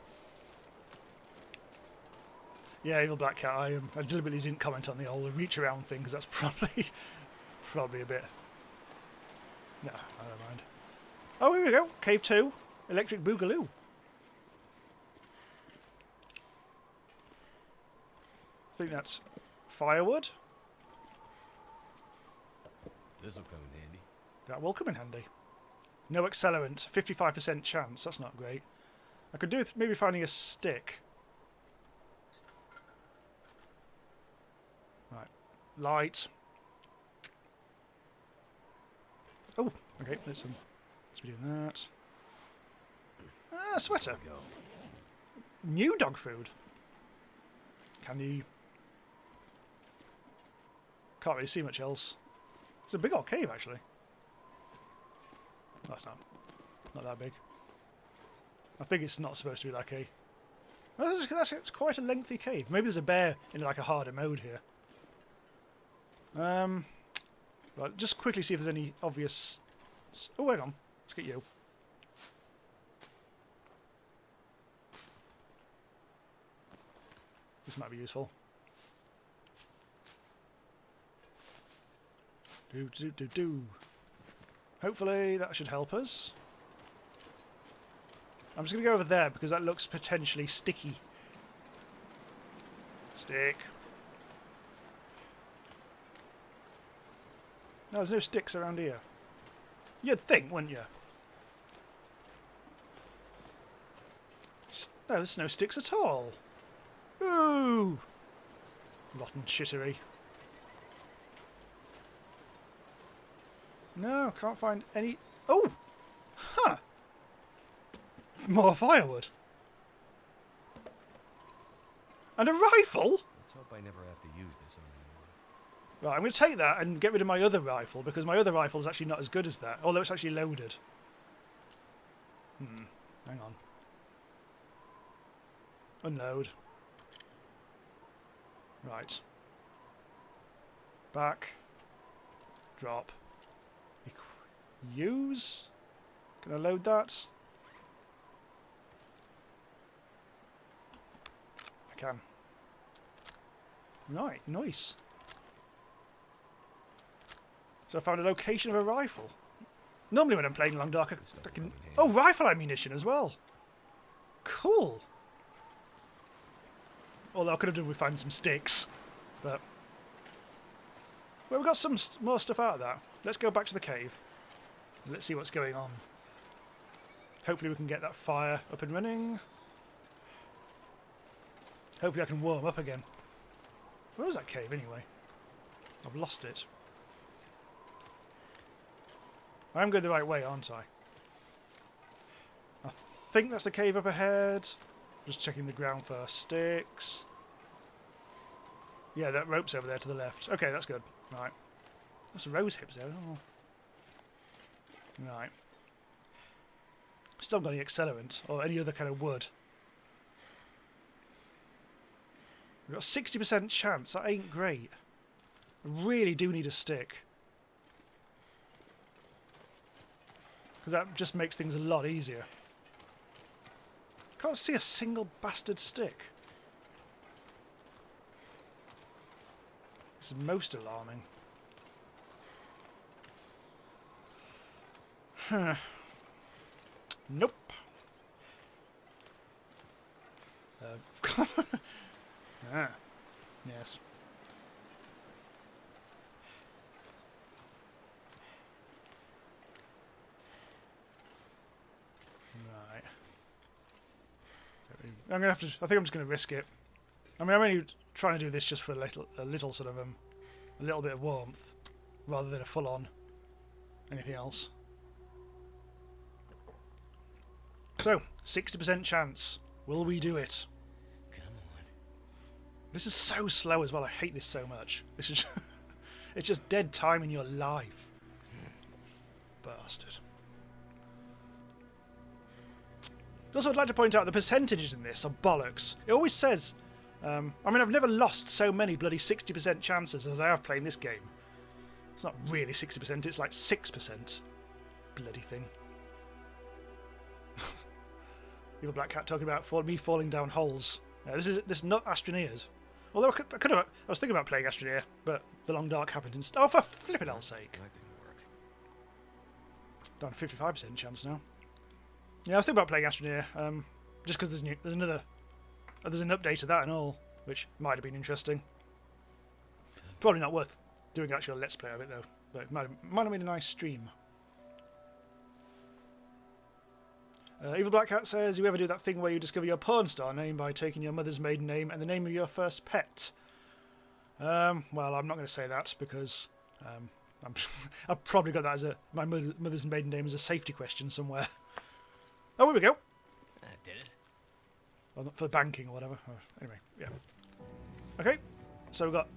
Yeah, Evil Black Cat. I deliberately didn't comment on the old reach around thing because that's probably a bit. No, I don't mind. Oh, here we go. Cave 2. Electric Boogaloo. I think that's firewood. This'll come in handy. That will come in handy. No accelerant. 55% chance. That's not great. I could do with maybe finding a stick. Right. Light. Oh, okay. Let's be doing that. Ah, sweater. Go. New dog food. Candy. Can't really see much else. It's a big old cave, actually. No, it's not that big. I think it's not supposed to be like a... It's quite a lengthy cave. Maybe there's a bear in like a harder mode here. Right, just quickly see if there's any obvious... Oh, hang on. Let's get you. This might be useful. Do. Hopefully that should help us. I'm just going to go over there because that looks potentially sticky. Stick. No, there's no sticks around here. You'd think, wouldn't you? No, there's no sticks at all. Ooh! Rotten shittery. No, can't find any... Oh! Huh! More firewood. And a rifle? Let's hope I never have to use this on anyone. Right, I'm going to take that and get rid of my other rifle, because my other rifle is actually not as good as that, although it's actually loaded. Hang on. Unload. Right. Back. Drop. Use. Can I load that? I can. Right, nice. So I found a location of a rifle. Normally when I'm playing Long Dark, I can... Oh, rifle ammunition as well. Cool. Although I could have done with finding some sticks. But... Well, we got some more stuff out of that. Let's go back to the cave. Let's see what's going on. Hopefully we can get that fire up and running. Hopefully I can warm up again. Where was that cave anyway? I've lost it. I'm going the right way, aren't I? I think that's the cave up ahead. Just checking the ground for sticks. Yeah, that rope's over there to the left. Okay, that's good. Right. There's some rose hips there. Oh. Right. Still got any accelerant or any other kind of wood. We've got a 60% chance. That ain't great. I really do need a stick. Because that just makes things a lot easier. Can't see a single bastard stick. This is most alarming. Nope. Ah, yes. Right. I'm gonna have to. I think I'm just gonna risk it. I mean, I'm only trying to do this just for a little sort of a little bit of warmth, rather than a full-on anything else. So, 60% chance. Will we do it? Come on. This is so slow as well. I hate this so much. This is it's just dead time in your life. Bastard. Also, I'd like to point out the percentages in this are bollocks. It always says... I mean, I've never lost so many bloody 60% chances as I have playing this game. It's not really 60%, it's like 6%. Bloody thing. Evil Black Cat talking about me falling down holes. This is not Astroneers. Although I was thinking about playing Astroneer, but the Long Dark happened instead. Oh, for flippin' hell's sake. That didn't work. Down to 55% chance now. Yeah, I was thinking about playing Astroneer, just because there's an update to that and all, which might have been interesting. Probably not worth doing actual Let's Play of it though, but it might have been a nice stream. Evil Black Cat says, you ever do that thing where you discover your porn star name by taking your mother's maiden name and the name of your first pet? Well, I'm not going to say that because I've probably got that as my mother's maiden name as a safety question somewhere. Oh, here we go. That did it. Well, for banking or whatever. Anyway, yeah. Okay, so we've got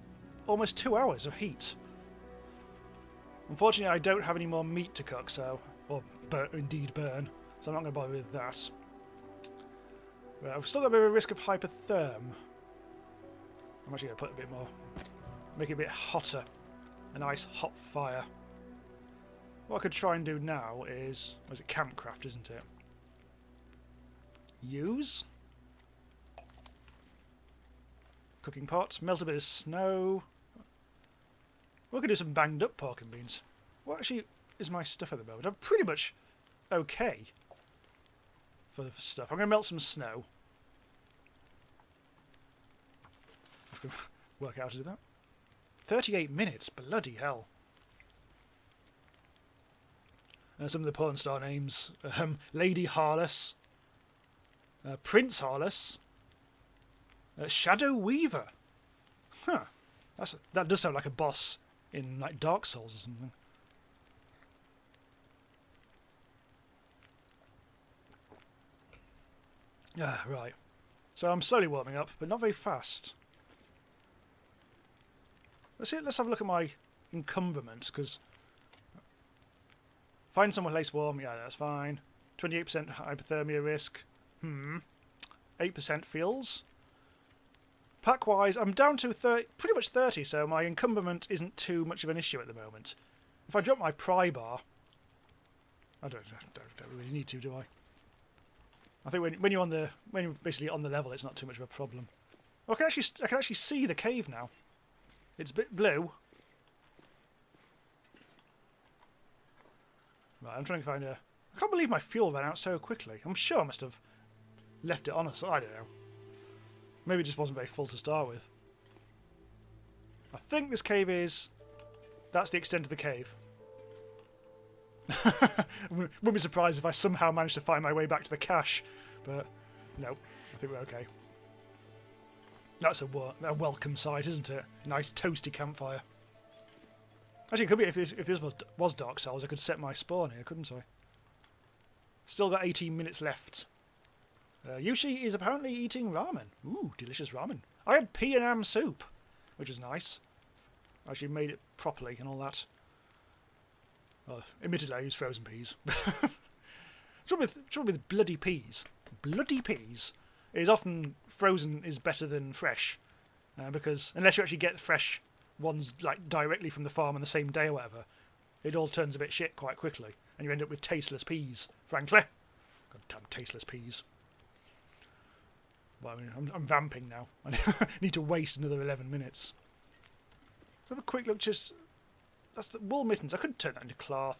almost 2 hours of heat. Unfortunately, I don't have any more meat to cook, or indeed burn. So I'm not going to bother with that. But I've still got a bit of a risk of hypotherm. I'm actually going to put a bit more, make it a bit hotter. A nice hot fire. What I could try and do now is, was it campcraft, isn't it? Use. Cooking pot, melt a bit of snow. We could do some banged up pork and beans. What actually is my stuff at the moment? I'm pretty much okay for the stuff. I'm going to melt some snow. I have to work out how to do that. 38 minutes, bloody hell. Some of the porn star names. Lady Harless. Prince Harless. Shadow Weaver. Huh. That does sound like a boss in like Dark Souls or something. Right. So I'm slowly warming up, but not very fast. Let's have a look at my encumberments, because find somewhere place warm, yeah, that's fine. 28% hypothermia risk. 8% feels. Pack-wise, I'm down to pretty much 30, so my encumberment isn't too much of an issue at the moment. If I drop my pry bar, I don't really need to, do I? I think when you're basically on the level, it's not too much of a problem. Oh, I can actually see the cave now. It's a bit blue. Right, I'm trying to find a. I can't believe my fuel ran out so quickly. I'm sure I must have left it on us. I don't know. Maybe it just wasn't very full to start with. I think this cave is. That's the extent of the cave. Wouldn't be surprised if I somehow managed to find my way back to the cache, but no, I think we're okay. That's a welcome sight, isn't it? Nice toasty campfire. Actually, it could be if this was Dark Souls, I could set my spawn here, couldn't I? Still got 18 minutes left. Yushi is apparently eating ramen. Ooh, delicious ramen. I had pea and ham soup, which was nice. I actually made it properly and all that. Well, admittedly, I used frozen peas. Trouble with bloody peas. Bloody peas is often frozen is better than fresh, because unless you actually get fresh ones like directly from the farm on the same day or whatever, it all turns a bit shit quite quickly, and you end up with tasteless peas. Frankly, goddamn tasteless peas. Well, I mean, I'm vamping now. I need to waste another 11 minutes. Let's have a quick look. That's the wool mittens. I could turn that into cloth.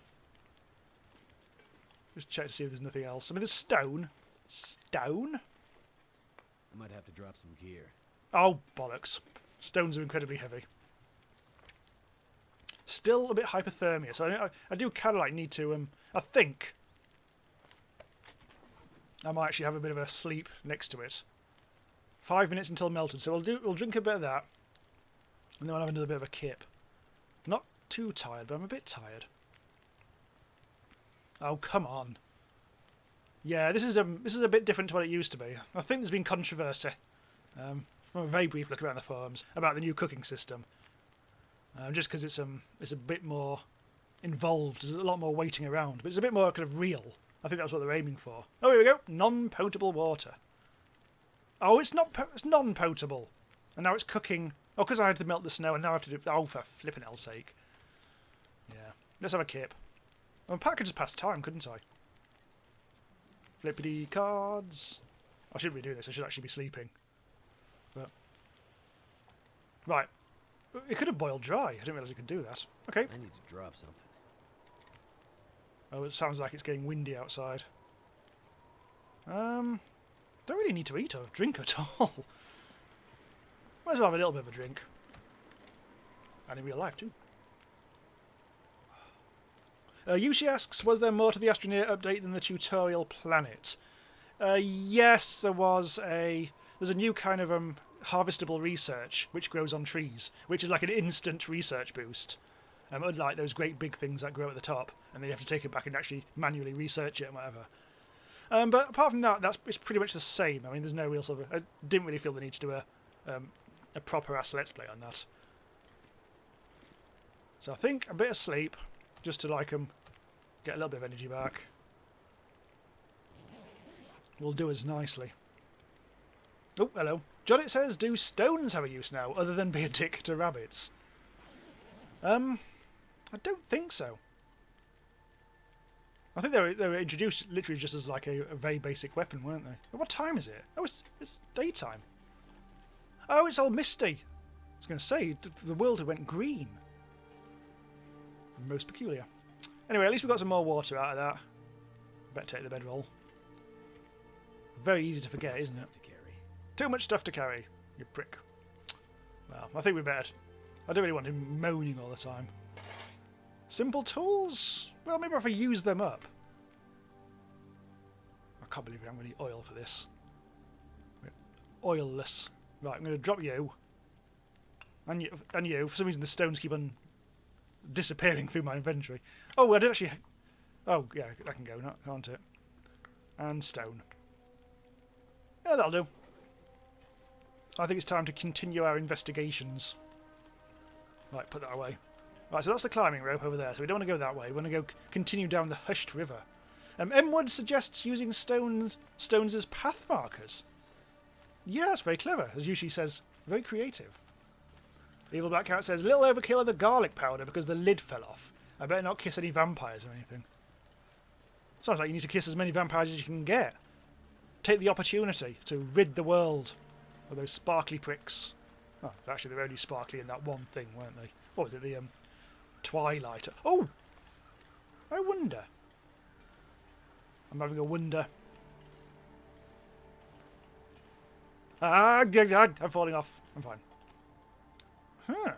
Just check to see if there's nothing else. I mean, there's stone. Stone? I might have to drop some gear. Oh, bollocks. Stones are incredibly heavy. Still a bit hypothermia, so I do kind of like need to. I think I might actually have a bit of a sleep next to it. 5 minutes until Milton, so we'll drink a bit of that, and then we'll have another bit of a kip. Not too tired, but I'm a bit tired. Oh, come on. Yeah, this is a bit different to what it used to be. I think there's been controversy. From a very brief look around the forums about the new cooking system. Just because it's a bit more involved, there's a lot more waiting around, but it's a bit more kind of real. I think that's what they're aiming for. Oh, here we go. Non-potable water. Oh, it's non-potable. And now it's cooking. Oh, because I had to melt the snow, and now I have to do. Oh, for flippin' hell's sake. Yeah. Let's have a kip. Well, Pat could just pass time, couldn't I? Flippity cards. I shouldn't be doing this. I should actually be sleeping. But right. It could have boiled dry. I didn't realise it could do that. Okay. I need to drop something. Oh, it sounds like it's getting windy outside. Don't really need to eat or drink at all. Might as well have a little bit of a drink. And in real life too. Yushi asks, was there more to the Astroneer update than the tutorial planet? Yes, there was there's a new kind of harvestable research which grows on trees, which is like an instant research boost. Unlike those great big things that grow at the top, and then you have to take it back and actually manually research it and whatever. But apart from that, it's pretty much the same. I mean, there's no real sort of... I didn't really feel the need to do a proper-ass Let's Play on that. So I think a bit of sleep, just to like get a little bit of energy back, will do us nicely. Oh, hello. John, it says, do stones have a use now, other than be a dick to rabbits? I don't think so. I think they were introduced literally just as like a very basic weapon, weren't they? What time is it? Oh, it's daytime. Oh, it's all misty. I was going to say, the world went green. Most peculiar. Anyway, at least we got some more water out of that. Better take the bedroll. Very easy to forget, isn't it? Too much stuff to carry, you prick. Well, I think we better. I don't really want him moaning all the time. Simple tools? Well, maybe if I use them up. I can't believe we haven't got any oil for this. We're oilless. Right, I'm going to drop you. And you. For some reason, the stones keep on disappearing through my inventory. Oh, I did actually... Oh, yeah, that can go, can't it? And stone. Yeah, that'll do. I think it's time to continue our investigations. Right, put that away. Right, so that's the climbing rope over there, so we don't want to go that way. We want to go continue down the hushed river. Emwood suggests using stones as path markers. Yeah, that's very clever, as Yushi says. Very creative. Evil Black Cat says, little overkill of the garlic powder because the lid fell off. I better not kiss any vampires or anything. Sounds like you need to kiss as many vampires as you can get. Take the opportunity to rid the world of those sparkly pricks. Oh, actually, they're only sparkly in that one thing, weren't they? What was it? The Twilight. Oh! I wonder. I'm having a wonder. I'm falling off. I'm fine. Huh.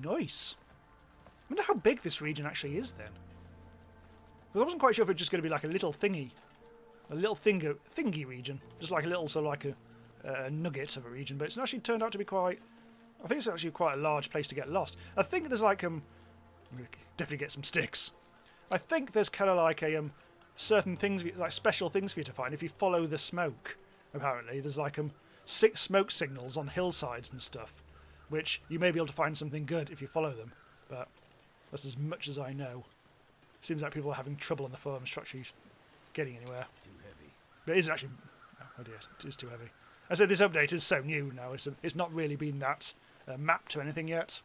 Nice. I wonder how big this region actually is then. Because I wasn't quite sure if it's just going to be like a little thingy. A little thingy region. Just like a little sort of like a nugget of a region. But it's actually turned out to be quite... I think it's actually quite a large place to get lost. I think there's like... I'm going to definitely get some sticks. I think there's kind of like a... certain things, like special things for you to find if you follow the smoke. Apparently, there's like 6 smoke signals on hillsides and stuff, which you may be able to find something good if you follow them. But that's as much as I know. Seems like people are having trouble on the forums to actually getting anywhere. Too heavy. But it is actually... Oh dear, it is too heavy. I said this update is so new now. It's not really been that mapped to anything yet.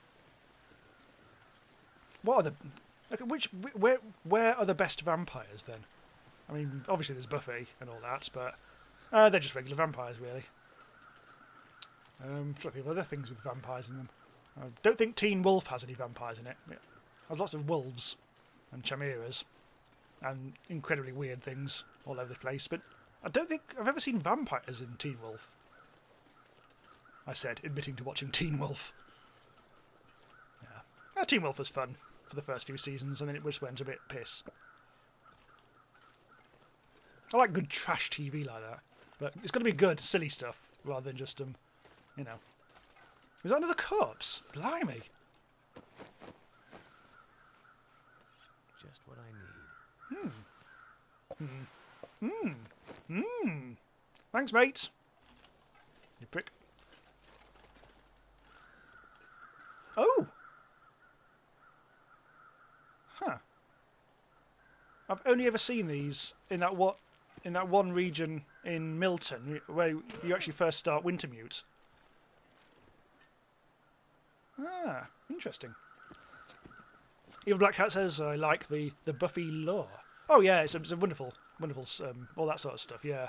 What are the... where are the best vampires then? I mean, obviously there's Buffy and all that, but they're just regular vampires, really. I'm trying to think of other things with vampires in them. I don't think Teen Wolf has any vampires in it. It has lots of wolves and chimeras and incredibly weird things all over the place, but I don't think I've ever seen vampires in Teen Wolf. I said, admitting to watching Teen Wolf. Yeah. Teen Wolf was fun for the first few seasons, and then it just went a bit piss. I like good trash TV like that, but it's got to be good, silly stuff, rather than just, you know. Is that another corpse? Blimey. Just what I need. Thanks, mate. You prick. Oh! Huh. I've only ever seen these in that one region in Milton where you actually first start Wintermute. Ah, interesting. Evil Black Cat says, I like the Buffy lore. Oh yeah, it's a wonderful, all that sort of stuff, yeah.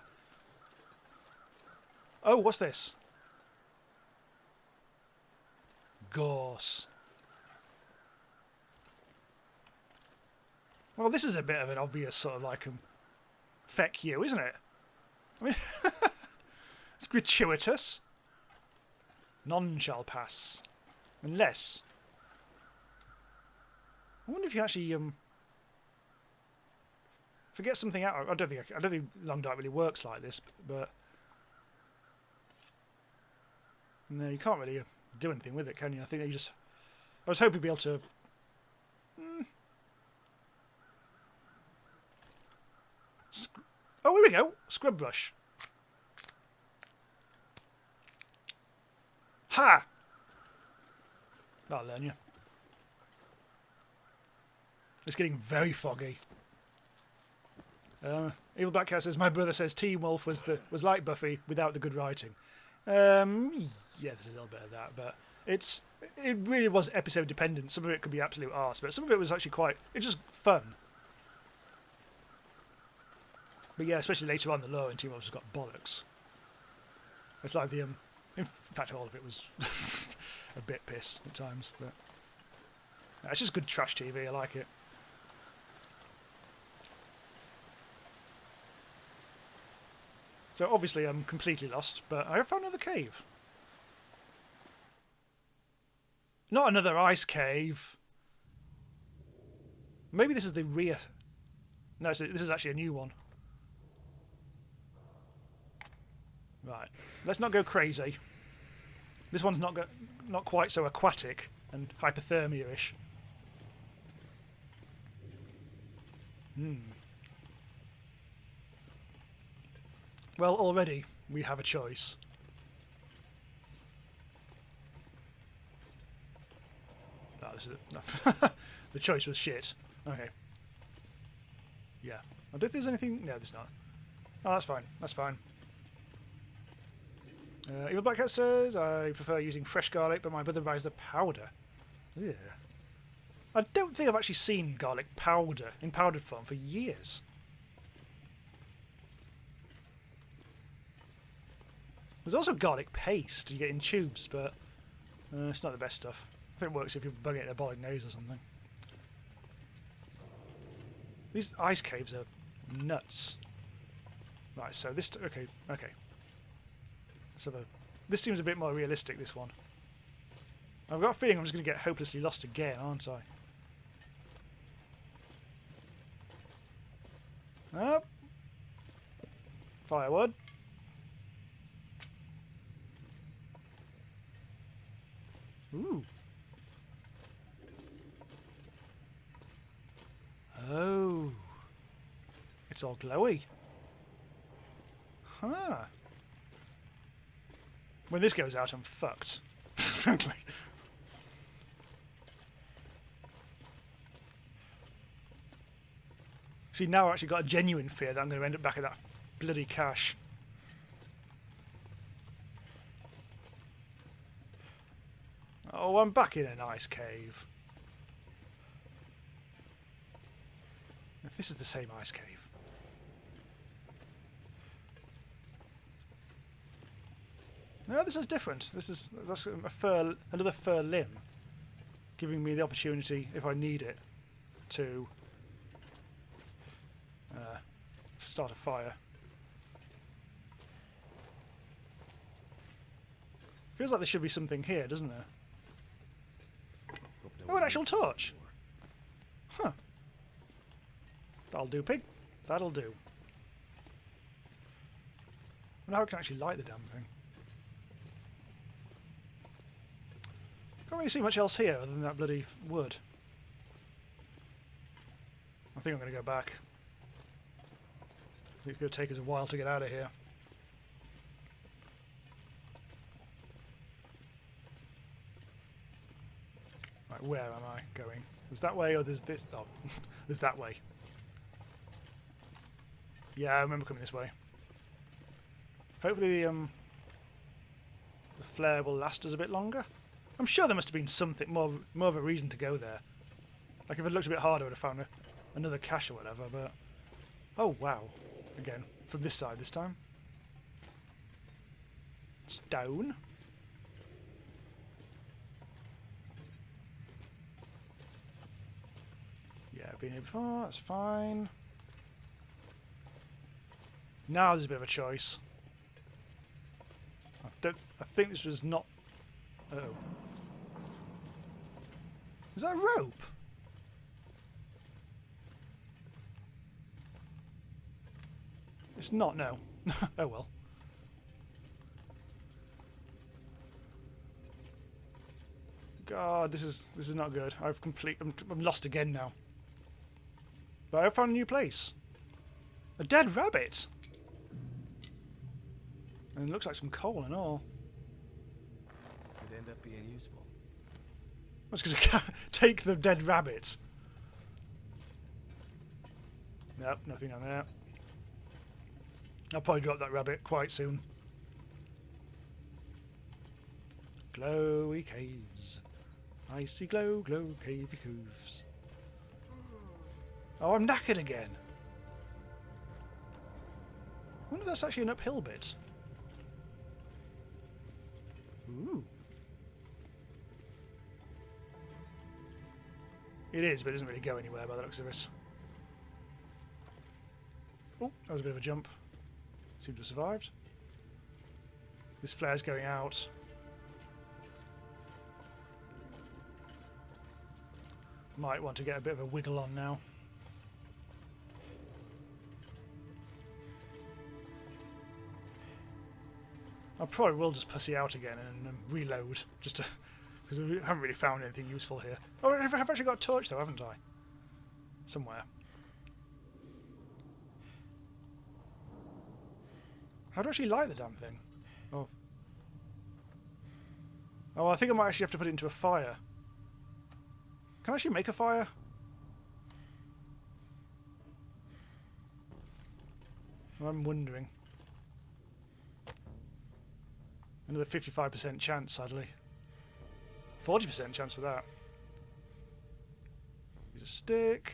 Oh, what's this? Gorse. Well, this is a bit of an obvious sort of like feck you, isn't it? I mean, it's gratuitous. None shall pass. Unless... I wonder if you actually forget something out. I don't think Long Dark really works like this, but no, you can't really do anything with it, can you? I think you just. I was hoping to be able to. Oh, here we go. Scrub brush. Ha! That'll learn you. It's getting very foggy. Evil Black Cat says, my brother says Teen Wolf was like Buffy without the good writing. Yeah, there's a little bit of that, but it really was episode dependent. Some of it could be absolute arse, but some of it was actually it's just fun. But yeah, especially later on, the lore in Teen Wolf has got bollocks. It's like in fact, all of it was a bit piss at times, but it's just good trash TV. I like it. So obviously I'm completely lost, but I have found another cave. Not another ice cave. Maybe this is the rear. No, this is actually a new one. Right, let's not go crazy. This one's not quite so aquatic and hypothermia-ish. Well, already we have a choice. No, this is no. The choice was shit. Okay. Yeah. I don't think there's anything. No, there's not. Oh, that's fine. That's fine. Evil Black Cat says, I prefer using fresh garlic, but my brother buys the powder. Yeah. I don't think I've actually seen garlic powder in powdered form for years. There's also garlic paste you get in tubes, but it's not the best stuff. I think it works if you bung it in a bolognese or something. These ice caves are nuts. Right, so this... Okay. So this seems a bit more realistic, this one. I've got a feeling I'm just going to get hopelessly lost again, aren't I? Oh. Firewood. Ooh. Oh. It's all glowy. Huh. When this goes out, I'm fucked. Frankly. See, now I've actually got a genuine fear that I'm going to end up back at that bloody cache. Oh, I'm back in an ice cave. If this is the same ice cave. No, this is different. That's another fur limb, giving me the opportunity, if I need it, to start a fire. Feels like there should be something here, doesn't there? Oh, an actual torch. Huh. That'll do, pig. That'll do. I wonder how I can actually light the damn thing. Can't really see much else here other than that bloody wood. I think I'm going to go back. I think it's going to take us a while to get out of here. Right, where am I going? There's that way or there's this? Oh, there's that way. Yeah, I remember coming this way. Hopefully the flare will last us a bit longer. I'm sure there must have been something more of a reason to go there. Like if I'd looked a bit harder, I would have found another cache or whatever, but... Oh, wow. Again, from this side this time. Stone. Yeah, I've been here before, that's fine. Now there's a bit of a choice. I think this was not... Uh-oh. Is that a rope? It's not, no. Oh well. God, this is not good. I'm lost again now. But I found a new place. A dead rabbit. And it looks like some coal and all. Could end up being useful. I was going to take the dead rabbit. Nope, nothing on there. I'll probably drop that rabbit quite soon. Glowy caves. Icy glow, glow, cavey coves. Oh, I'm knackered again. I wonder if that's actually an uphill bit. Ooh. It is, but it doesn't really go anywhere by the looks of it. Oh, that was a bit of a jump. Seemed to have survived. This flare's going out. Might want to get a bit of a wiggle on now. I probably will just pussy out again and reload, just to, because we haven't really found anything useful here. Oh, I've actually got a torch though, haven't I? Somewhere. How do I actually light the damn thing? Oh. Oh, I think I might actually have to put it into a fire. Can I actually make a fire? I'm wondering. Another 55% chance, sadly. 40% chance for that. Use a stick.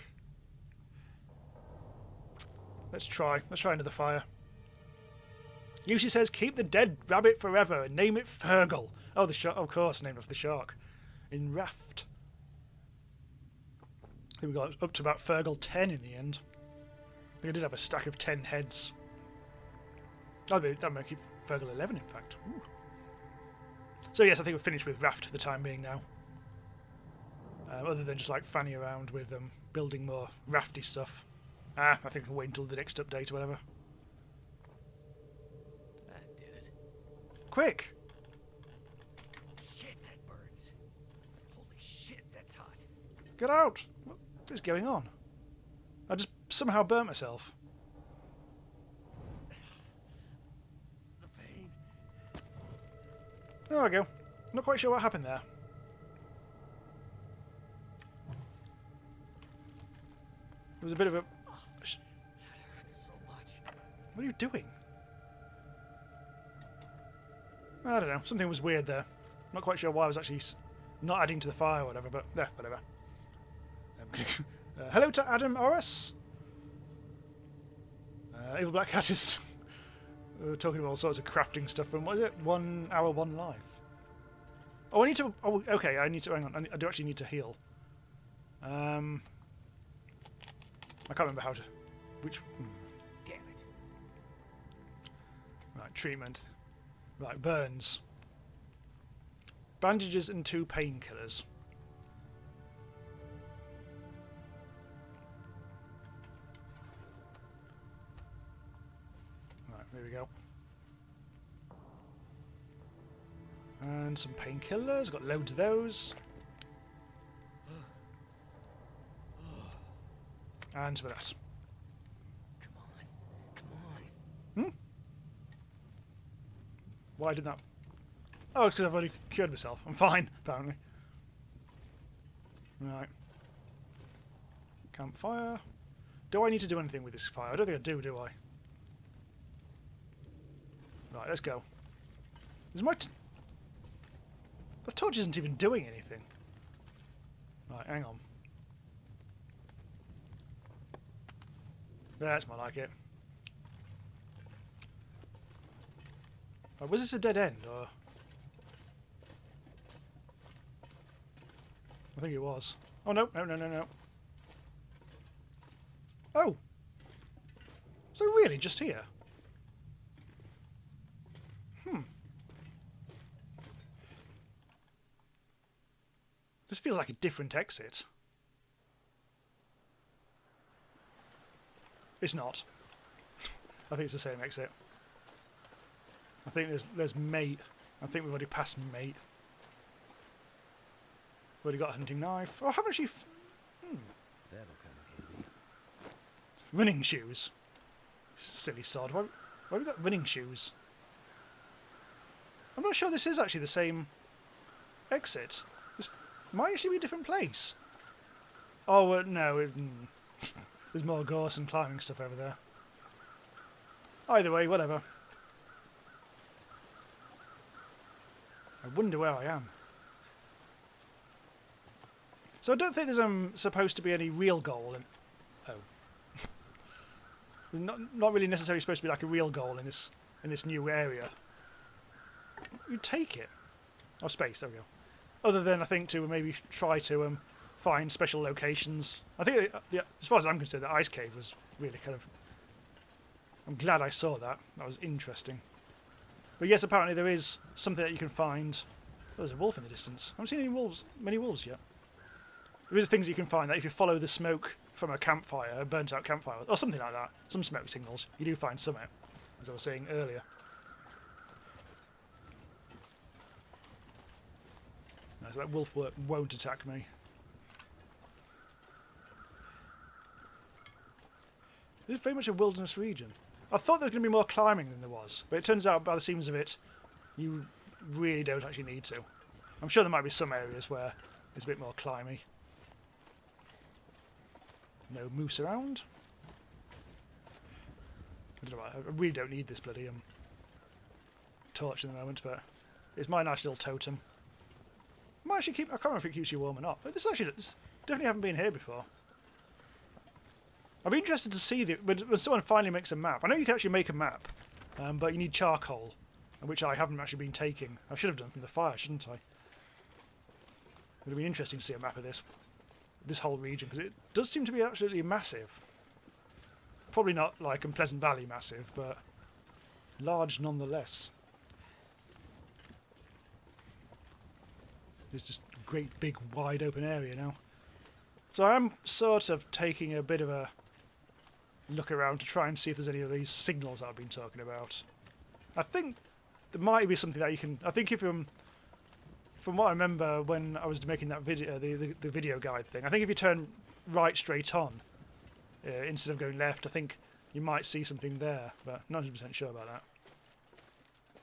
Let's try. Let's try another fire. Lucy says, keep the dead rabbit forever and name it Fergal. Oh, the shark. Of course, named after the shark. In Raft. I think we got up to about Fergal 10 in the end. I think I did have a stack of 10 heads. That'd make it Fergal 11, in fact. Ooh. So yes, I think we're finished with Raft for the time being now. Other than just like fanning around with building more rafty stuff. I think I'll wait until the next update or whatever. That did it. Quick! Shit, that burns. Holy shit, that's hot. Get out! What is going on? I just somehow burnt myself. The pain. There we go. Not quite sure what happened there. There was a bit of a... That hurts so much. What are you doing? I don't know. Something was weird there. Not quite sure why I was actually not adding to the fire or whatever, but yeah, whatever. Hello to Adam Orris. Evil Black Cat is talking about all sorts of crafting stuff from, what is it? 1 hour, 1 life. Oh, I need to... Oh, okay, I need to... Hang on. I do actually need to heal. I can't remember how to... Which... Damn it. Right, treatment. Right, burns. Bandages and 2 painkillers. Right, there we go. And some painkillers. Got loads of those. And some of that. Come on. Come on. Why did that... Oh, it's because I've already cured myself. I'm fine, apparently. Right. Campfire. Do I need to do anything with this fire? I don't think I do I? Right, let's go. Is my... The torch isn't even doing anything. Right, hang on. That's more like it. Was this a dead end, or...? I think it was. Oh, no, no, no, no, no. Oh! So really, just here? This feels like a different exit. It's not. I think it's the same exit. I think there's mate. I think we've already passed mate. We've already got a hunting knife. Oh, how much you... That'll come in handy. Running shoes. Silly sod. Why have we got running shoes? I'm not sure this is actually the same exit. This might actually be a different place. Oh, no. There's more gorse and climbing stuff over there. Either way, whatever. I wonder where I am. So I don't think there's supposed to be any real goal in... Oh. There's not really necessarily supposed to be like a real goal in this new area. You take it. Oh, space, there we go. Other than, I think, to maybe try to find special locations. I think, as far as I'm concerned, the ice cave was really kind of... I'm glad I saw that. That was interesting. But yes, apparently there is something that you can find. Oh, there's a wolf in the distance. I haven't seen many wolves yet. There is things you can find that if you follow the smoke from a campfire, a burnt-out campfire, or something like that, some smoke signals, you do find something, as I was saying earlier. No, so that wolf won't attack me. This is very much a wilderness region. I thought there was going to be more climbing than there was, but it turns out, by the seams of it, you really don't actually need to. I'm sure there might be some areas where there's a bit more climby. No moose around. I don't know. I really don't need this bloody torch in the moment, but it's my nice little totem. Might actually keep. I can't remember if it keeps you warm or not. But this definitely haven't been here before. I'd be interested to see when someone finally makes a map. I know you can actually make a map, but you need charcoal, which I haven't actually been taking. I should have done from the fire, shouldn't I? It would have been interesting to see a map of this whole region, because it does seem to be absolutely massive. Probably not like in Pleasant Valley massive, but large nonetheless. It's just a great big wide open area now. So I'm sort of taking a bit of a look around to try and see if there's any of these signals that I've been talking about. I think there might be something that you can... I think if from what I remember when I was making that video, the video guide thing, I think if you turn right straight on, instead of going left, I think you might see something there, but not 100% sure about that.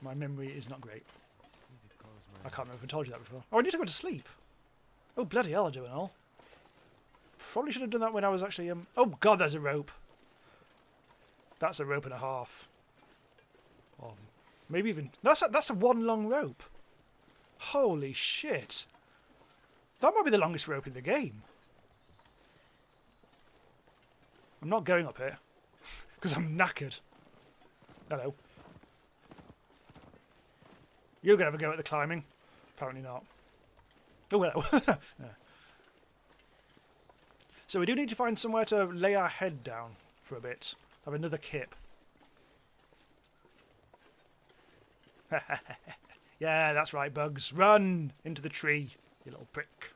My memory is not great. I can't remember if I told you that before. Oh, I need to go to sleep. Oh, bloody hell, I do and all. Probably should have done that when I was actually... Oh, God, there's a rope. That's a rope and a half. Oh, maybe even... That's a one long rope. Holy shit. That might be the longest rope in the game. I'm not going up here. Because I'm knackered. Hello. You're going to have a go at the climbing? Apparently not. Oh, well. Yeah. So we do need to find somewhere to lay our head down for a bit. Have another kip. Yeah, that's right, Bugs. Run into the tree, you little prick.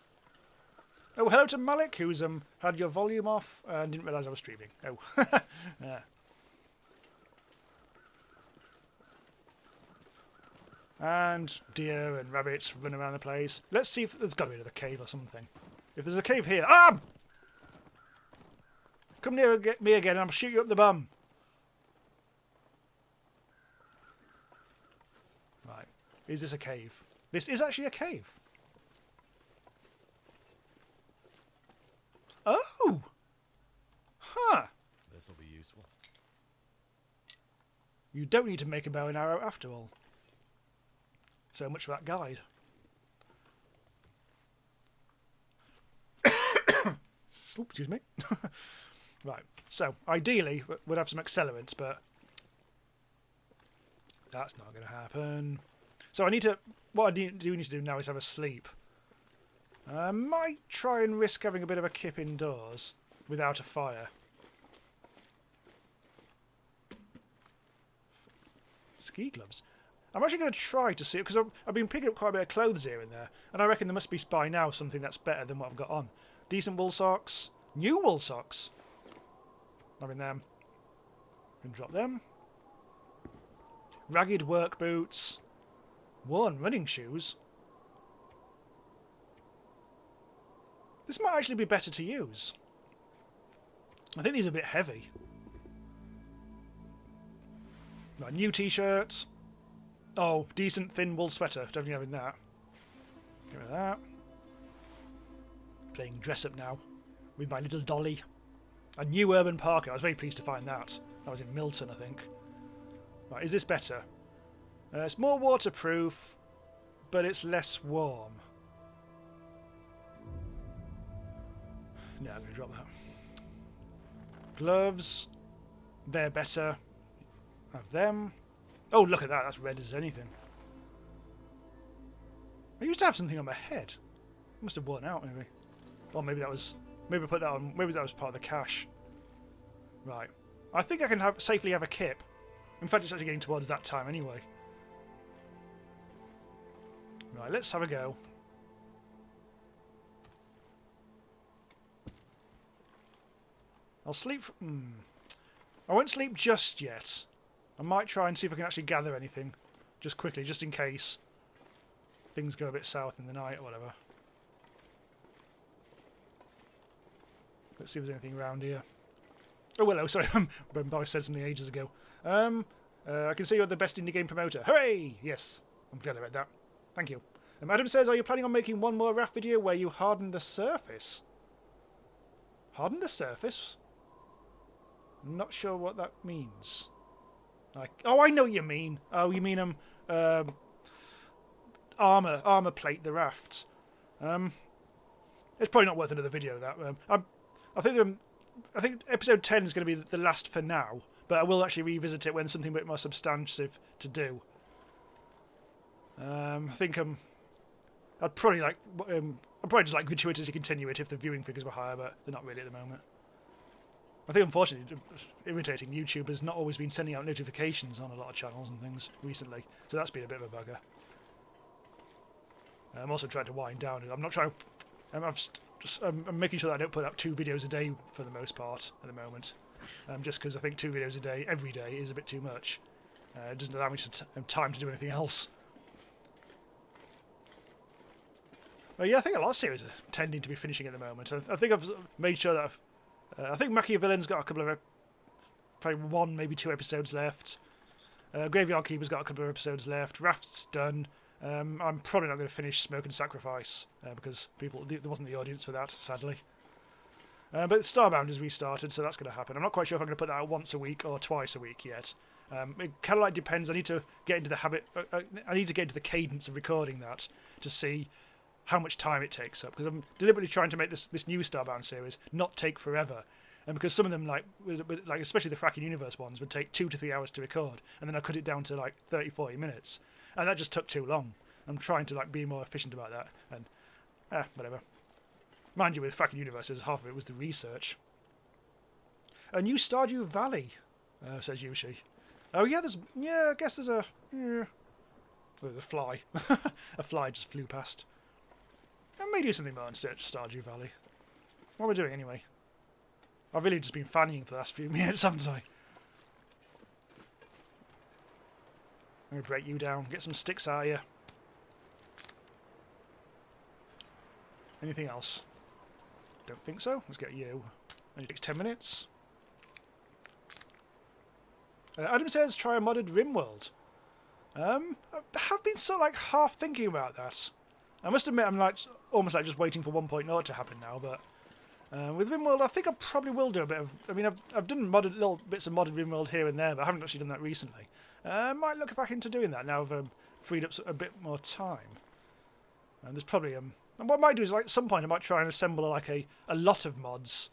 Oh, hello to Malik, who's had your volume off and didn't realise I was streaming. Oh. Yeah. And deer and rabbits run around the place. Let's see if there's got to be another cave or something. If there's a cave here... Ah! Come near me again and I'll shoot you up the bum. Right. Is this a cave? This is actually a cave. Oh! Huh. This will be useful. You don't need to make a bow and arrow after all. So much for that guide. Oops, excuse me. Right. So, ideally, we'd have some accelerants, but that's not going to happen. So I need to... What I do need to do now is have a sleep. I might try and risk having a bit of a kip indoors without a fire. Ski gloves. I'm actually going to try to see it, because I've been picking up quite a bit of clothes here and there, and I reckon there must be by now something that's better than what I've got on. Decent wool socks. New wool socks. Having them. Can drop them. Ragged work boots. Worn running shoes. This might actually be better to use. I think these are a bit heavy. Right, new t-shirt. Oh, decent thin wool sweater. Definitely having that. Get rid of that. Playing dress up now with my little dolly. A new urban parka. I was very pleased to find that. That was in Milton, I think. Right, is this better? It's more waterproof, but it's less warm. No, I'm going to drop that. Gloves. They're better. Have them. Oh, look at that. That's red as anything. I used to have something on my head. Must have worn out, maybe. Or maybe that was... Maybe I put that on... Maybe that was part of the cache. Right. I think I can safely have a kip. In fact, it's actually getting towards that time anyway. Right, let's have a go. I'll sleep... I won't sleep just yet. I might try and see if I can actually gather anything. Just quickly, just in case things go a bit south in the night or whatever. Let's see if there's anything around here. Oh, hello, sorry. I said something ages ago. I can see you're the best indie game promoter. Hooray! Yes, I'm glad I read that. Thank you. Adam says, are you planning on making one more raft video where you harden the surface? Harden the surface? Not sure what that means. Like, oh, I know what you mean. Oh, you mean armor plate the raft. It's probably not worth another video. That I think episode 10 is going to be the last for now, but I will actually revisit it when something a bit more substantive to do. I think I'd probably just like gratuitously continue it if the viewing figures were higher, but they're not really at the moment. I think, unfortunately, irritating YouTubers not always been sending out notifications on a lot of channels and things recently, so that's been a bit of a bugger. I'm also trying to wind down. I'm not trying. I'm making sure that I don't put out 2 videos a day for the most part at the moment, just because I think 2 videos a day every day is a bit too much. It doesn't allow me time to do anything else. Well, yeah, I think a lot of series are tending to be finishing at the moment. I think I've made sure that I think Machiavellian's got a couple of, probably 1, maybe 2 episodes left. Graveyard Keeper's got a couple of episodes left. Raft's done. I'm probably not going to finish Smoke and Sacrifice because there wasn't the audience for that, sadly. But Starbound has restarted, so that's going to happen. I'm not quite sure if I'm going to put that out once a week or twice a week yet. It kind of like depends. I need to get into the habit. I need to get into the cadence of recording that to see how much time it takes up, because I'm deliberately trying to make this new Starbound series not take forever, and because some of them, like especially the Fracking Universe ones, would take 2 to 3 hours to record, and then I cut it down to like 30-40 minutes, and that just took too long. I'm trying to be more efficient about that, and whatever. Mind you, with Fracking Universe, half of it was the research. A new Stardew Valley, says Yushi. Oh yeah, I guess there's a fly. A fly just flew past. I may do something more on Stardew Valley. What are we doing anyway? I've really just been fanning for the last few minutes, haven't I? I'm going to break you down, get some sticks out of you. Anything else? Don't think so. Let's get you. Only takes 10 minutes. Adam says try a modded RimWorld. I have been sort of half thinking about that. I must admit I'm almost just waiting for 1.0 to happen now, but with RimWorld I think I probably will do a bit of... I mean, I've done little bits of modded RimWorld here and there, but I haven't actually done that recently. I might look back into doing that now I've freed up a bit more time. And there's probably... and what I might do is at some point I might try and assemble a lot of mods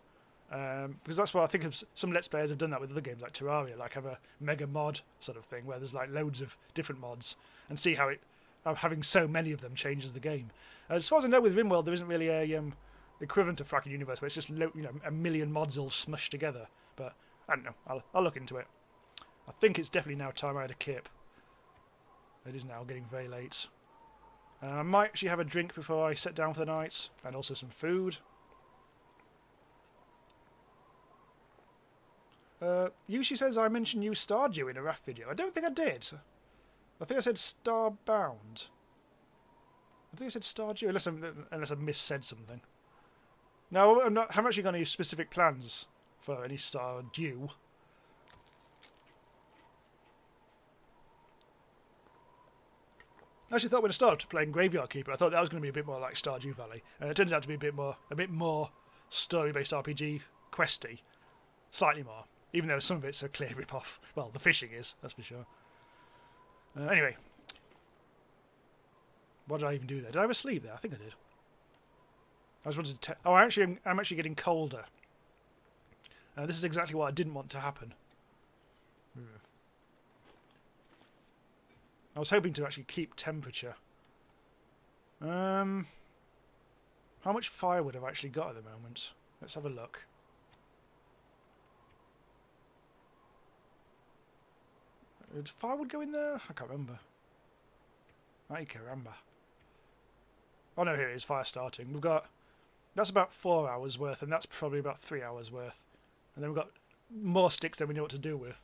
Because that's what I think of. Some Let's Players have done that with other games like Terraria, like have a mega mod sort of thing where there's like loads of different mods and see how having so many of them changes the game. As far as I know, with RimWorld there isn't really a equivalent to Fracking Universe where it's just a million mods all smushed together. But I don't know. I'll look into it. I think it's definitely now time I had a kip. It is now getting very late. I might actually have a drink before I sit down for the night, and also some food. Yushi says I mentioned you Stardew in a raft video. I don't think I did. I think I said Starbound. I think I said Stardew, unless I missaid something. No, I haven't actually got any specific plans for any Stardew. I actually thought when I started playing Graveyard Keeper, I thought that was going to be a bit more like Stardew Valley. It turns out to be a bit more story-based RPG questy, slightly more. Even though some of it's a clear rip-off. Well, the fishing is, that's for sure. Anyway. What did I even do there? Did I ever sleep there? I think I did. I was wanted to... I'm actually getting colder. This is exactly what I didn't want to happen. I was hoping to actually keep temperature. How much firewood have I actually got at the moment? Let's have a look. Did firewood go in there? I can't remember. Ay caramba. Oh no, here it is, fire starting. We've got... That's about 4 hours worth, and that's probably about 3 hours worth. And then we've got more sticks than we know what to do with.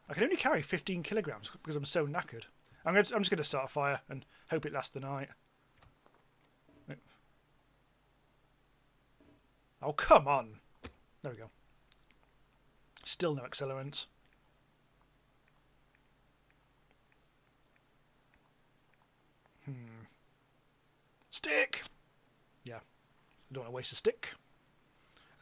I can only carry 15 kilograms because I'm so knackered. I'm just going to start a fire and hope it lasts the night. Oh, come on. There we go. Still no accelerant. Stick! Yeah. I don't want to waste a stick.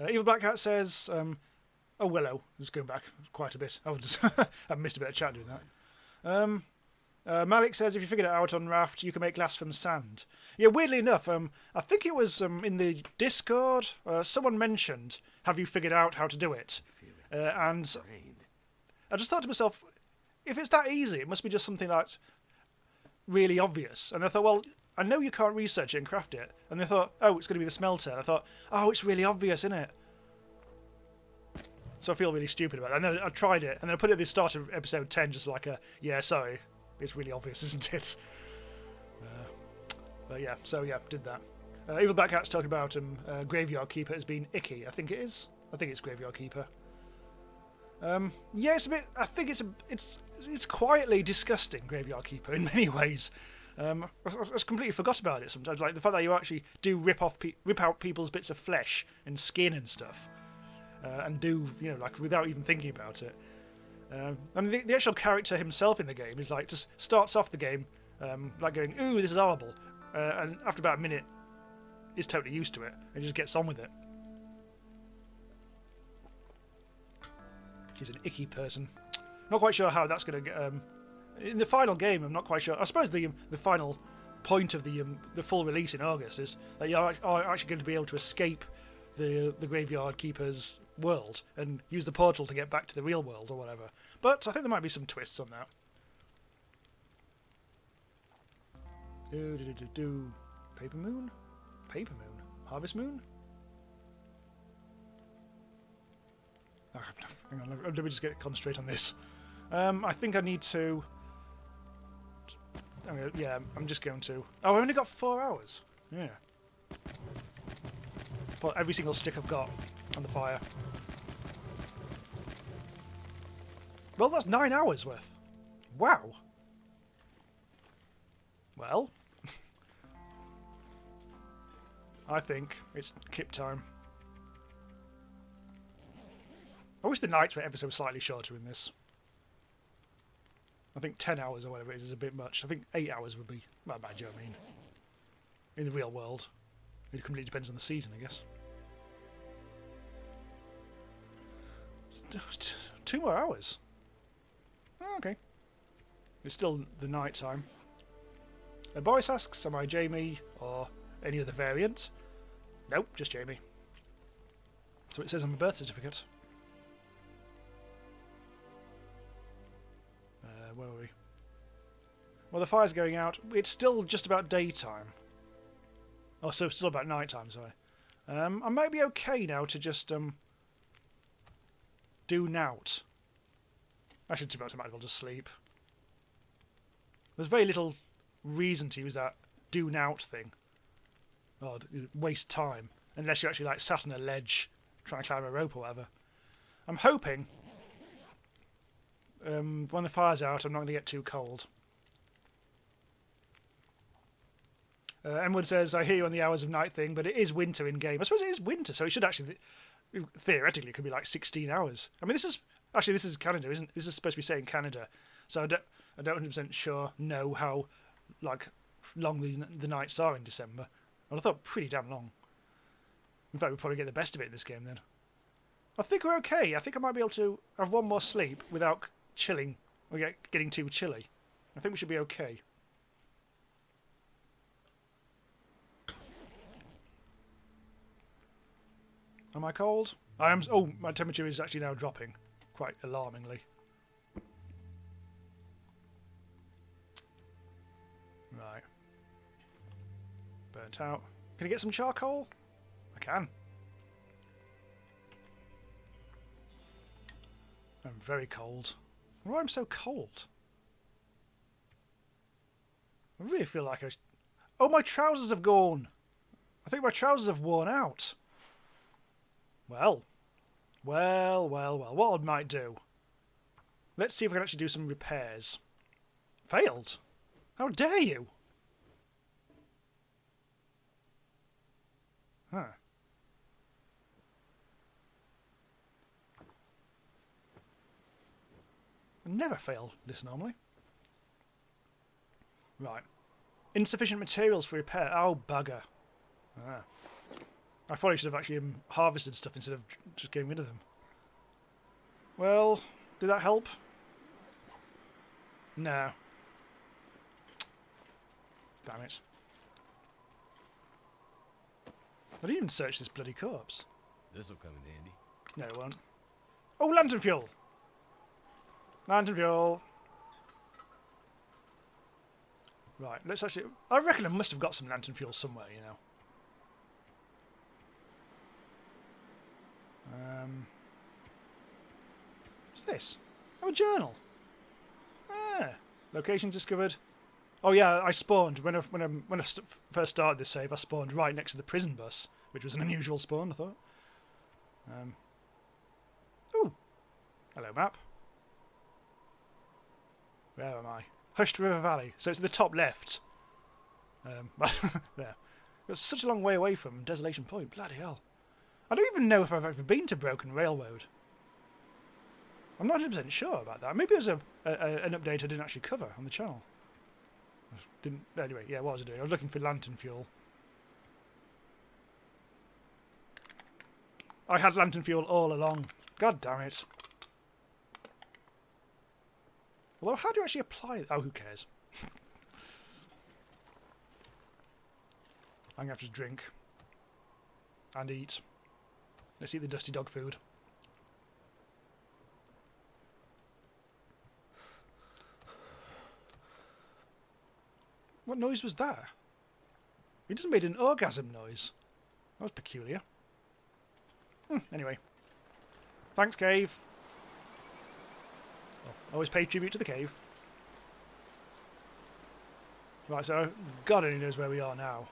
Evil Black Cat says... oh, Willow. Just going back quite a bit. I've missed a bit of chat doing that. Malik says, if you figured it out on Raft, you can make glass from sand. Yeah, weirdly enough, I think it was in the Discord, someone mentioned, have you figured out how to do it? And I just thought to myself, if it's that easy, it must be just something that's really obvious. And I thought, well, I know you can't research it and craft it. And they thought, oh, it's going to be the smelter. And I thought, oh, it's really obvious, isn't it? So I feel really stupid about it. And then I tried it, and then I put it at the start of episode 10, just like yeah, sorry, it's really obvious, isn't it? But yeah, so yeah, did that. Evil Black Cat's talking about Graveyard Keeper as being icky. I think it is. I think it's Graveyard Keeper. Yeah, it's a bit. I think it's quietly disgusting, Graveyard Keeper, in many ways. I just completely forgot about it sometimes. Like the fact that you actually do rip out people's bits of flesh and skin and stuff. And do, like, without even thinking about it. I mean, the actual character himself in the game is like, just starts off the game like going, ooh, this is horrible. And after about a minute, is totally used to it and just gets on with it. He's an icky person. Not quite sure how that's going to get... in the final game, I'm not quite sure. I suppose the final point of the full release in August is that you are actually going to be able to escape the Graveyard Keeper's world and use the portal to get back to the real world or whatever. But I think there might be some twists on that. Paper Moon? Paper Moon? Harvest Moon? Oh, hang on, let me just concentrate on this. I think I need to... I'm just going to... Oh, I only got 4 hours. Yeah. Put every single stick I've got on the fire. Well, that's 9 hours worth. Wow. Well, I think it's kip time. I wish the nights were ever so slightly shorter in this. I think 10 hours or whatever it is a bit much. I think 8 hours would be... Well, do you know what I mean? In the real world. It completely depends on the season, I guess. 2 more hours. Oh, okay. It's still the night time. Boris asks, am I Jamie or any other variant? Nope, just Jamie. So it says on my birth certificate. Where were we? Well, the fire's going out. It's still just about daytime. Oh, so still about nighttime, sorry. I might be okay now to just do nout. Actually, to be honest, I might as well just sleep. There's very little reason to use that do nout thing. Oh, waste time. Unless you're actually like sat on a ledge trying to climb a rope or whatever. I'm hoping when the fire's out I'm not going to get too cold. Emwood says, I hear you on the hours of night thing, but it is winter in game. I suppose it is winter, so it should actually, theoretically, it could be like 16 hours. I mean, this is Canada, isn't it? This is supposed to be set in Canada, so I don't 100% sure know how like long the nights are in December. I thought pretty damn long. In fact, we'll probably get the best of it in this game then. I think we're okay. I think I might be able to have one more sleep without chilling or getting too chilly. I think we should be okay. Am I cold? I am. Oh, my temperature is actually now dropping, quite alarmingly. Right. Burnt out. Can I get some charcoal? I can. I'm very cold. Why am I so cold? I really feel like Oh, my trousers have gone! I think my trousers have worn out. Well. What I might do. Let's see if we can actually do some repairs. Failed? How dare you? Huh. I never fail this normally. Right. Insufficient materials for repair. Oh, bugger. Ah. I probably should have actually harvested stuff instead of just getting rid of them. Well, did that help? No. Damn it. I didn't even search this bloody corpse. This'll come in handy. No, it won't. Oh, lantern fuel! Lantern fuel! Right, let's actually... I reckon I must have got some lantern fuel somewhere, you know. What's this? Oh, a journal. Ah, location discovered. Oh yeah, I spawned when I first started this save. I spawned right next to the prison bus, which was an unusual spawn, I thought. Ooh, hello map. Where am I? Hushed River Valley. So it's the top left. There. It's such a long way away from Desolation Point. Bloody hell. I don't even know if I've ever been to Broken Railroad. I'm not 100% sure about that. Maybe there's an update I didn't actually cover on the channel. Anyway, yeah, what was I doing? I was looking for lantern fuel. I had lantern fuel all along. God damn it. Although, how do you actually apply it? Oh, who cares? I'm going to have to drink. And eat. Let's eat the dusty dog food. What noise was that? He just made an orgasm noise. That was peculiar. Anyway. Thanks, cave. Oh, always pay tribute to the cave. Right, so God only knows where we are now.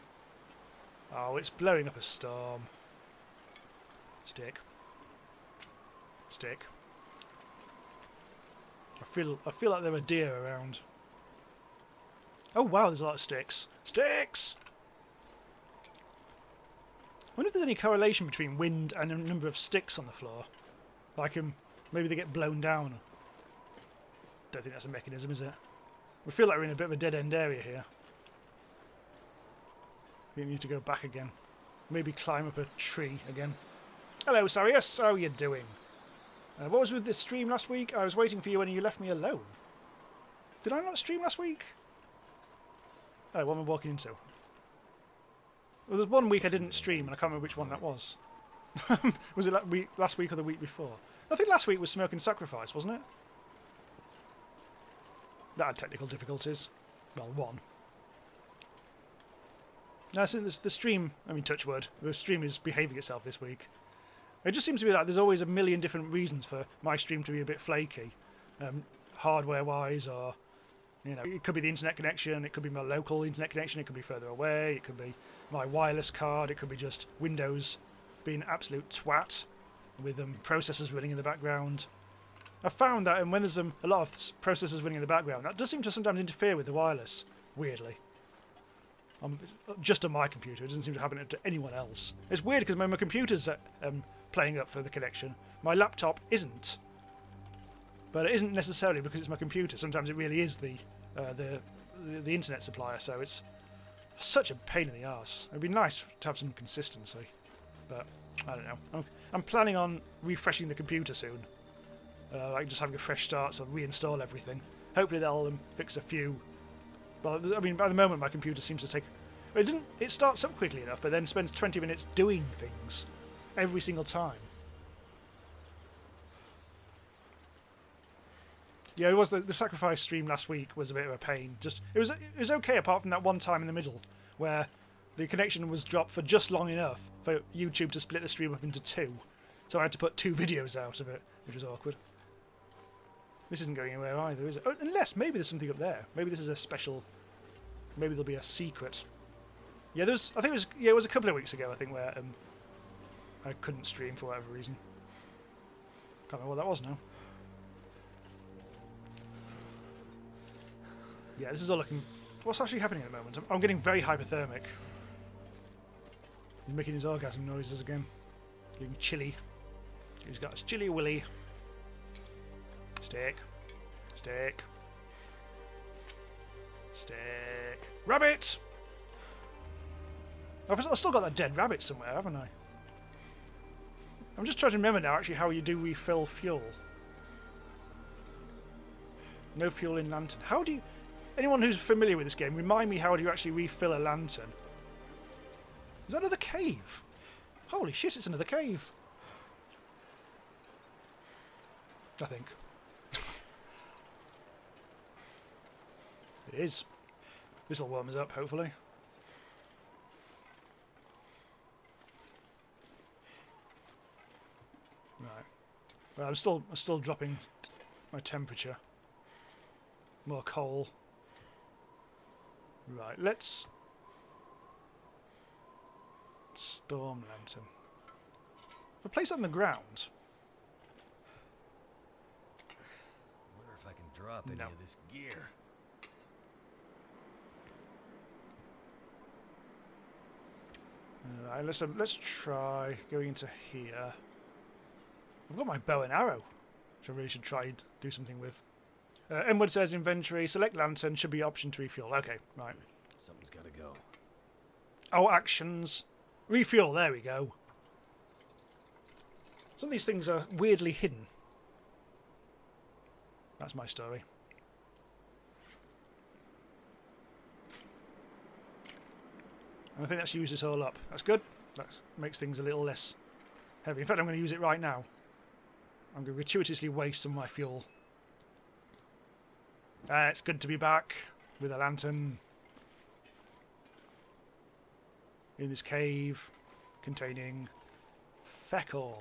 Oh, it's blowing up a storm. Stick. Stick. I feel like there are deer around. Oh wow, there's a lot of sticks. Sticks! I wonder if there's any correlation between wind and a number of sticks on the floor. Like, maybe they get blown down. Don't think that's a mechanism, is it? We feel like we're in a bit of a dead-end area here. I think we need to go back again. Maybe climb up a tree again. Hello, Sarius. How are you doing? What was with this stream last week? I was waiting for you when you left me alone. Did I not stream last week? Oh, what am I walking into? Well, there's one week I didn't stream, and I can't remember which one that was. Was it last week or the week before? I think last week was Smoke and Sacrifice, wasn't it? That had technical difficulties. Well, one. Now, since the stream, I mean, touch wood, the stream is behaving itself this week. It just seems to be like there's always a million different reasons for my stream to be a bit flaky. Hardware-wise, or, you know, it could be the internet connection, it could be my local internet connection, it could be further away, it could be my wireless card, it could be just Windows being an absolute twat with processors running in the background. I've found that when there's a lot of processors running in the background, that does seem to sometimes interfere with the wireless, weirdly. Just on my computer, it doesn't seem to happen to anyone else. It's weird because my computer's playing up for the connection. My laptop isn't. But it isn't necessarily because it's my computer. Sometimes it really is the internet supplier, so it's such a pain in the arse. It'd be nice to have some consistency, but I don't know. I'm planning on refreshing the computer soon. Like just having a fresh start, so reinstall everything. Hopefully that'll fix a few. Well, I mean, by the moment my computer seems to take. It starts up quickly enough, but then spends 20 minutes doing things every single time. Yeah, it was the sacrifice stream last week was a bit of a pain. It was okay apart from that one time in the middle where the connection was dropped for just long enough for YouTube to split the stream up into two. So I had to put 2 videos out of it, which was awkward. This isn't going anywhere either, is it? Oh, unless maybe there's something up there. Maybe this is a special. Maybe there'll be a secret. Yeah, I think it was a couple of weeks ago. I think where I couldn't stream for whatever reason. Can't remember what that was now. Yeah, this is all looking. What's actually happening at the moment? I'm getting very hypothermic. He's making his orgasm noises again. Getting chilly. He's got his chilly willy. Steak. Steak. Steak. Rabbit! I've still got that dead rabbit somewhere, haven't I? I'm just trying to remember now actually how you do refill fuel. No fuel in lantern. How do you... Anyone who's familiar with this game, remind me how do you actually refill a lantern? Is that another cave? Holy shit, it's another cave. I think. It is. This'll warm us up, hopefully. Right. Well, I'm still dropping my temperature. More coal. Right, let's... Storm lantern. We'll place that on the ground. Wonder if I can drop any of this gear. Alright, let's try going into here. I've got my bow and arrow, which I really should try and do something with. Edward says inventory, select lantern, should be option to refuel. Okay, right. Something's gotta go. Oh, actions. Refuel, there we go. Some of these things are weirdly hidden. That's my story. And I think that's used it all up. That's good. That makes things a little less heavy. In fact, I'm going to use it right now. I'm going to gratuitously waste some of my fuel. It's good to be back with a lantern in this cave containing feckle.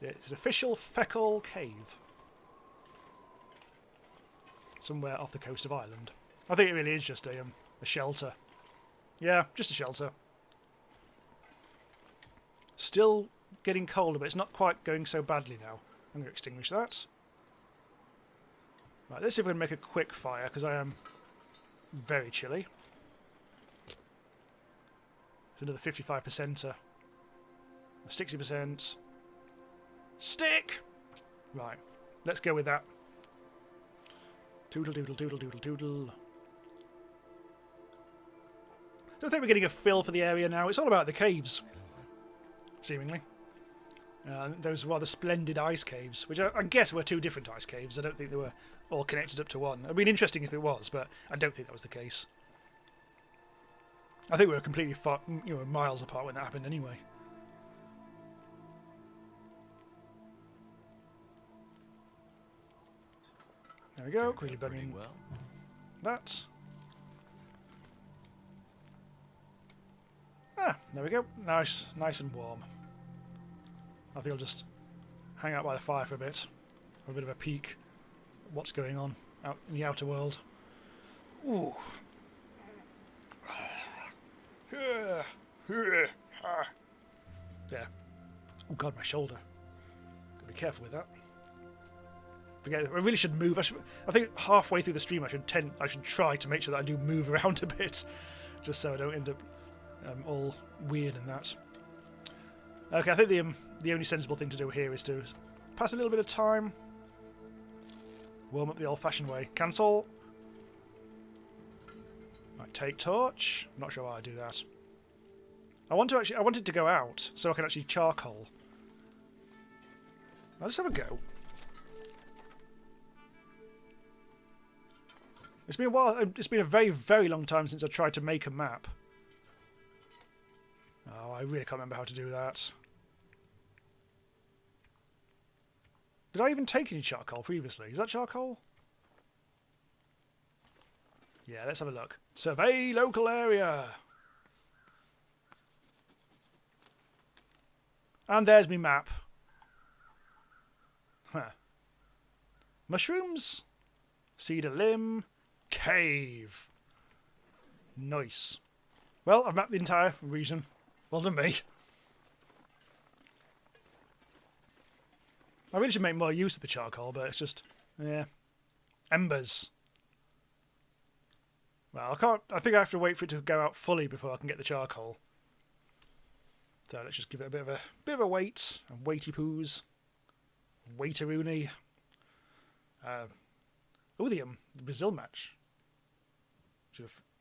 It's an official feckle cave. Somewhere off the coast of Ireland. I think it really is just a shelter. Yeah, just a shelter. Still getting colder, but it's not quite going so badly now. I'm going to extinguish that. Right, let's see if we can make a quick fire, because I am very chilly. It's another 55%. 60%. Stick! Right, let's go with that. Toodle doodle doodle doodle doodle. So I think we're getting a feel for the area now. It's all about the caves, seemingly. Those rather splendid ice caves, which I guess were 2 different ice caves. I don't think they were all connected up to one. It would be interesting if it was, but I don't think that was the case. I think we were completely far, miles apart when that happened anyway. There we go, quickly burning well. that. Ah, there we go. Nice and warm. I think I'll just hang out by the fire for a bit. Have a bit of a peek at what's going on out in the outer world. Ooh. Yeah. Oh god, my shoulder. Gotta be careful with that. Forget it. I really should move. I think halfway through the stream I should try to make sure that I do move around a bit, just so I don't end up all weird and that. Okay, I think the only sensible thing to do here is to pass a little bit of time. Warm up the old-fashioned way. Cancel. Right, take torch. I'm not sure why I do that. I wanted to go out so I can actually charcoal. I'll just have a go. It's been a while. It's been a very, very long time since I tried to make a map. Oh, I really can't remember how to do that. Did I even take any charcoal previously? Is that charcoal? Yeah, let's have a look. Survey local area. And there's my map. Huh. Mushrooms. Cedar limb. Cave. Nice. Well, I've mapped the entire region. Well done, me. I really should make more use of the charcoal, but it's just, yeah. Embers. Well, I can't. I think I have to wait for it to go out fully before I can get the charcoal. So let's just give it a bit of a wait. And weighty poos. Waiteroony. Oh, the Brazil match.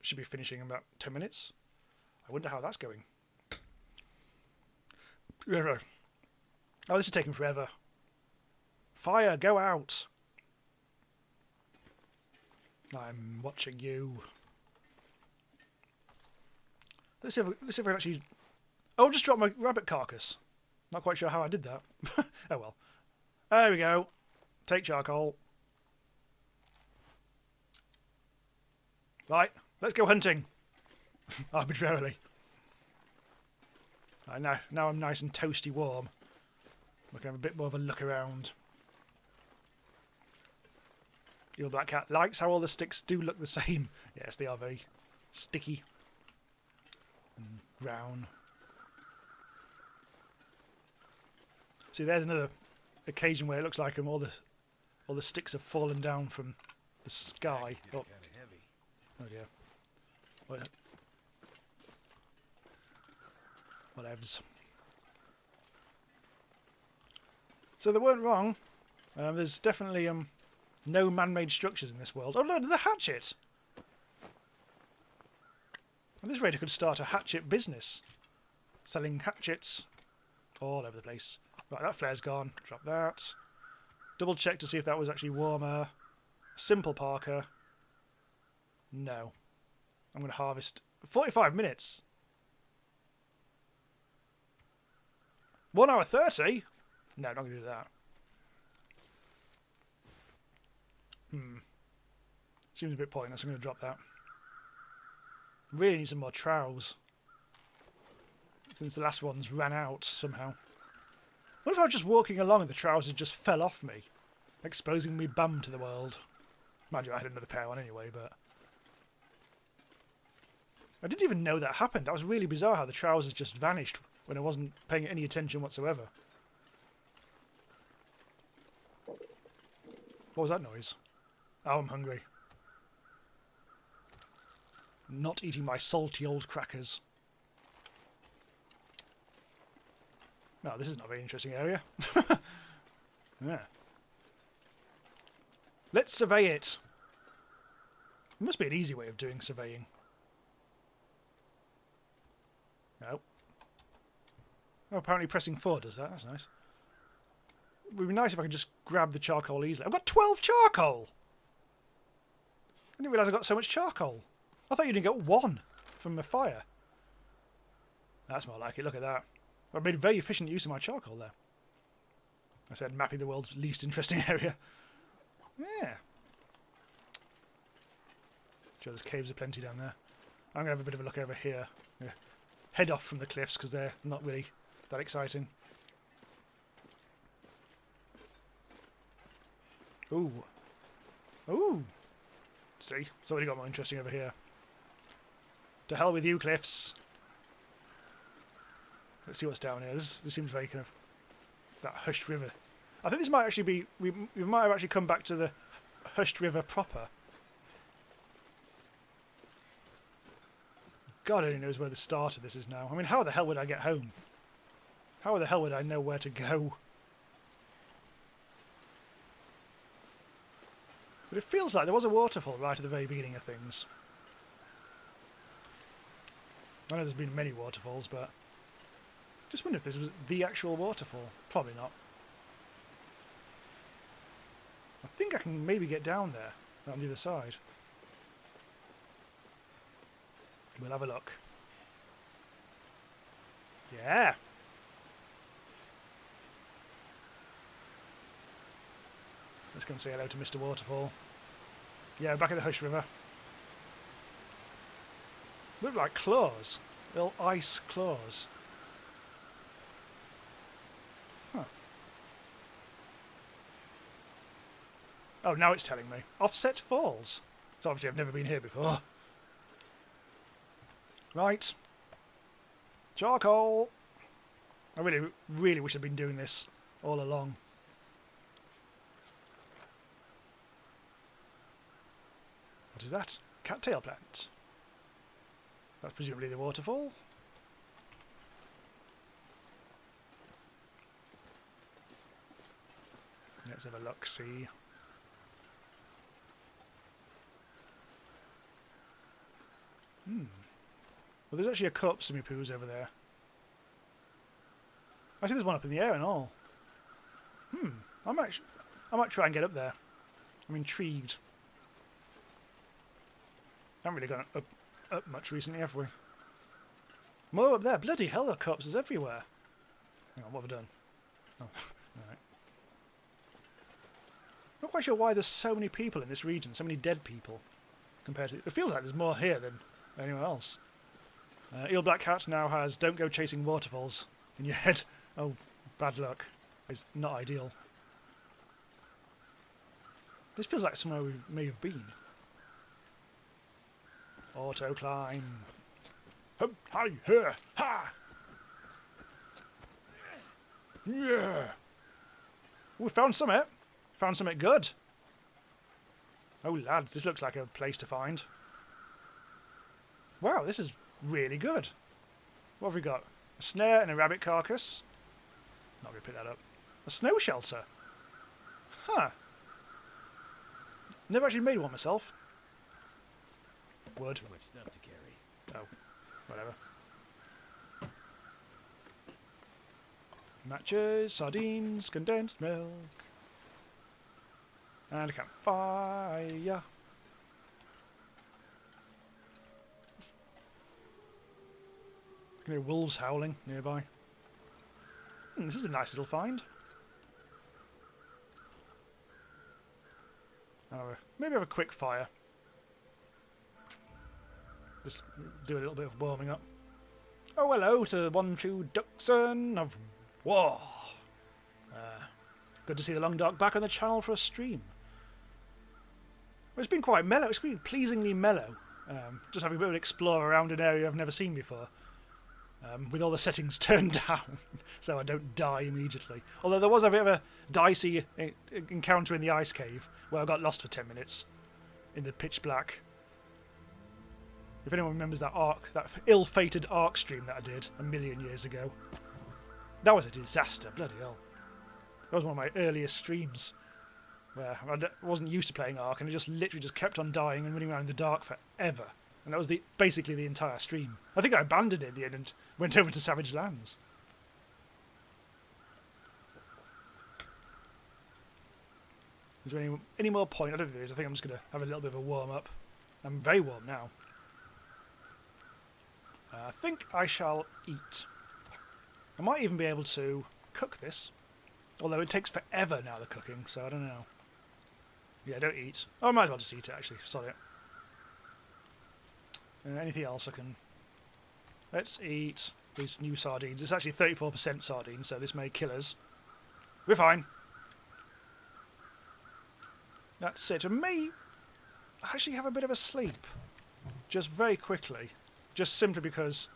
Should be finishing in about 10 minutes. I wonder how that's going. Oh, this is taking forever. Fire, go out. I'm watching you. Let's see if I can actually... Oh, just dropped my rabbit carcass. Not quite sure how I did that. Oh well. There we go. Take charcoal. Right, let's go hunting. Arbitrarily. Right, now I'm nice and toasty warm. We can have a bit more of a look around. Your black cat likes how all the sticks do look the same. Yes, they are very sticky and brown. See, there's another occasion where it looks like all the sticks have fallen down from the sky. Oh, oh dear. Whatevs. So they weren't wrong. There's definitely no man-made structures in this world. Oh no, the hatchet! At this rate I could start a hatchet business. Selling hatchets all over the place. Right, that flare's gone. Drop that. Double check to see if that was actually warmer. Simple Parker. No. I'm going to harvest 45 minutes. 1 hour 30? No, not going to do that. Seems a bit pointless. I'm going to drop that. Really need some more trowels. Since the last ones ran out somehow. What if I was just walking along and the trousers just fell off me, exposing me bum to the world? Mind you, I had another pair on anyway, but... I didn't even know that happened. That was really bizarre how the trousers just vanished when I wasn't paying any attention whatsoever. What was that noise? Oh, I'm hungry. Not eating my salty old crackers. No, this is not a very interesting area. Yeah. Let's survey it. There must be an easy way of doing surveying. No. Oh, apparently pressing 4 does that. That's nice. It would be nice if I could just grab the charcoal easily. I've got 12 charcoal! I didn't realise I got so much charcoal. I thought you didn't get 1 from the fire. That's more like it. Look at that. I've made very efficient use of my charcoal there. I said mapping the world's least interesting area. Yeah. Sure, there's caves aplenty down there. I'm going to have a bit of a look over here. Yeah. Head off from the cliffs because they're not really that exciting. Ooh. Ooh. See? It's already got more interesting over here. To hell with you, cliffs. Let's see what's down here. This seems very kind of... that hushed river. I think this might actually be... We might have actually come back to the hushed river proper. God only knows where the start of this is now. I mean, how the hell would I get home? How the hell would I know where to go? But it feels like there was a waterfall right at the very beginning of things. I know there's been many waterfalls, but... just wonder if this was the actual waterfall. Probably not. I think I can maybe get down there, on the other side. We'll have a look. Yeah! Let's go and say hello to Mr. Waterfall. Yeah, back at the Hush River. Look like claws. Little ice claws. Huh. Oh, now it's telling me. Offset Falls. So obviously I've never been here before. Right. Charcoal. I really, really wish I'd been doing this all along. What is that? Cattail plant. That's presumably the waterfall. Let's have a look, see. Well, there's actually a Copsimi Poos over there. Actually, there's one up in the air and all. I might try and get up there. I'm intrigued. Haven't really gone up much recently, have we? More up there. Bloody hell, there are corpses everywhere. Hang on, what have I done? Oh, alright. Not quite sure why there's so many people in this region, so many dead people. Compared to... it feels like there's more here than anywhere else. Eel Black Hat now has "Don't go chasing waterfalls" in your head. Oh, bad luck. It's not ideal. This feels like somewhere we may have been. Auto climb. Hum, hi, here, ha! Yeah. We found something. Found something good. Oh, lads, this looks like a place to find. Wow, this is really good. What have we got? A snare and a rabbit carcass. Not going to pick that up. A snow shelter. Huh. Never actually made one myself. Wood. Too much stuff to carry. Oh, whatever. Matches, sardines, condensed milk. And a campfire. I can hear wolves howling nearby. This is a nice little find. Maybe have a quick fire. Just do a little bit of warming up. Oh, hello to one true Duxon of War. Good to see the Long Dark back on the channel for a stream. Well, it's been quite mellow. It's been pleasingly mellow. Just having a bit of an explore around an area I've never seen before. With all the settings turned down, so I don't die immediately. Although there was a bit of a dicey encounter in the ice cave, where I got lost for 10 minutes in the pitch black. If anyone remembers that ill-fated Ark stream that I did a million years ago. That was a disaster, bloody hell. That was one of my earliest streams, where I wasn't used to playing Ark, and I just literally just kept on dying and running around in the dark forever. And that was basically the entire stream. I think I abandoned it in the end and went over to Savage Lands. Is there any more point? I don't think there is. I think I'm just going to have a little bit of a warm-up. I'm very warm now. I think I shall eat. I might even be able to cook this. Although it takes forever now, the cooking, so I don't know. Yeah, don't eat. Oh, I might as well just eat it, actually. Sorry. Anything else I can... Let's eat these new sardines. It's actually 34% sardines, so this may kill us. We're fine. That's it. I may actually have a bit of a sleep. Just very quickly. Just simply because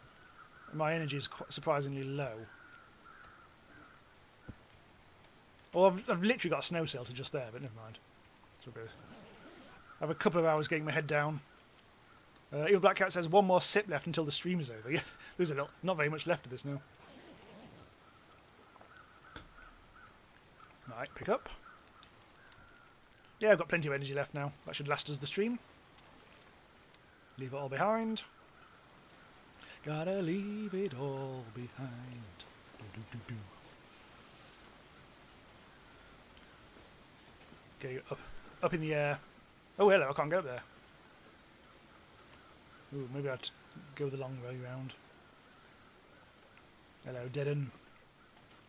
my energy is quite surprisingly low. Well, I've literally got a snow sail to just there, but never mind. I have a couple of hours getting my head down. Evil Black Cat says one more sip left until the stream is over. Yeah, there's not very much left of this now. Right, pick up. Yeah, I've got plenty of energy left now. That should last us the stream. Leave it all behind. Gotta leave it all behind. Do, do, do, do. Okay, up in the air. Oh, hello, I can't go up there. Ooh, maybe I'd go the long way round. Hello, dead end.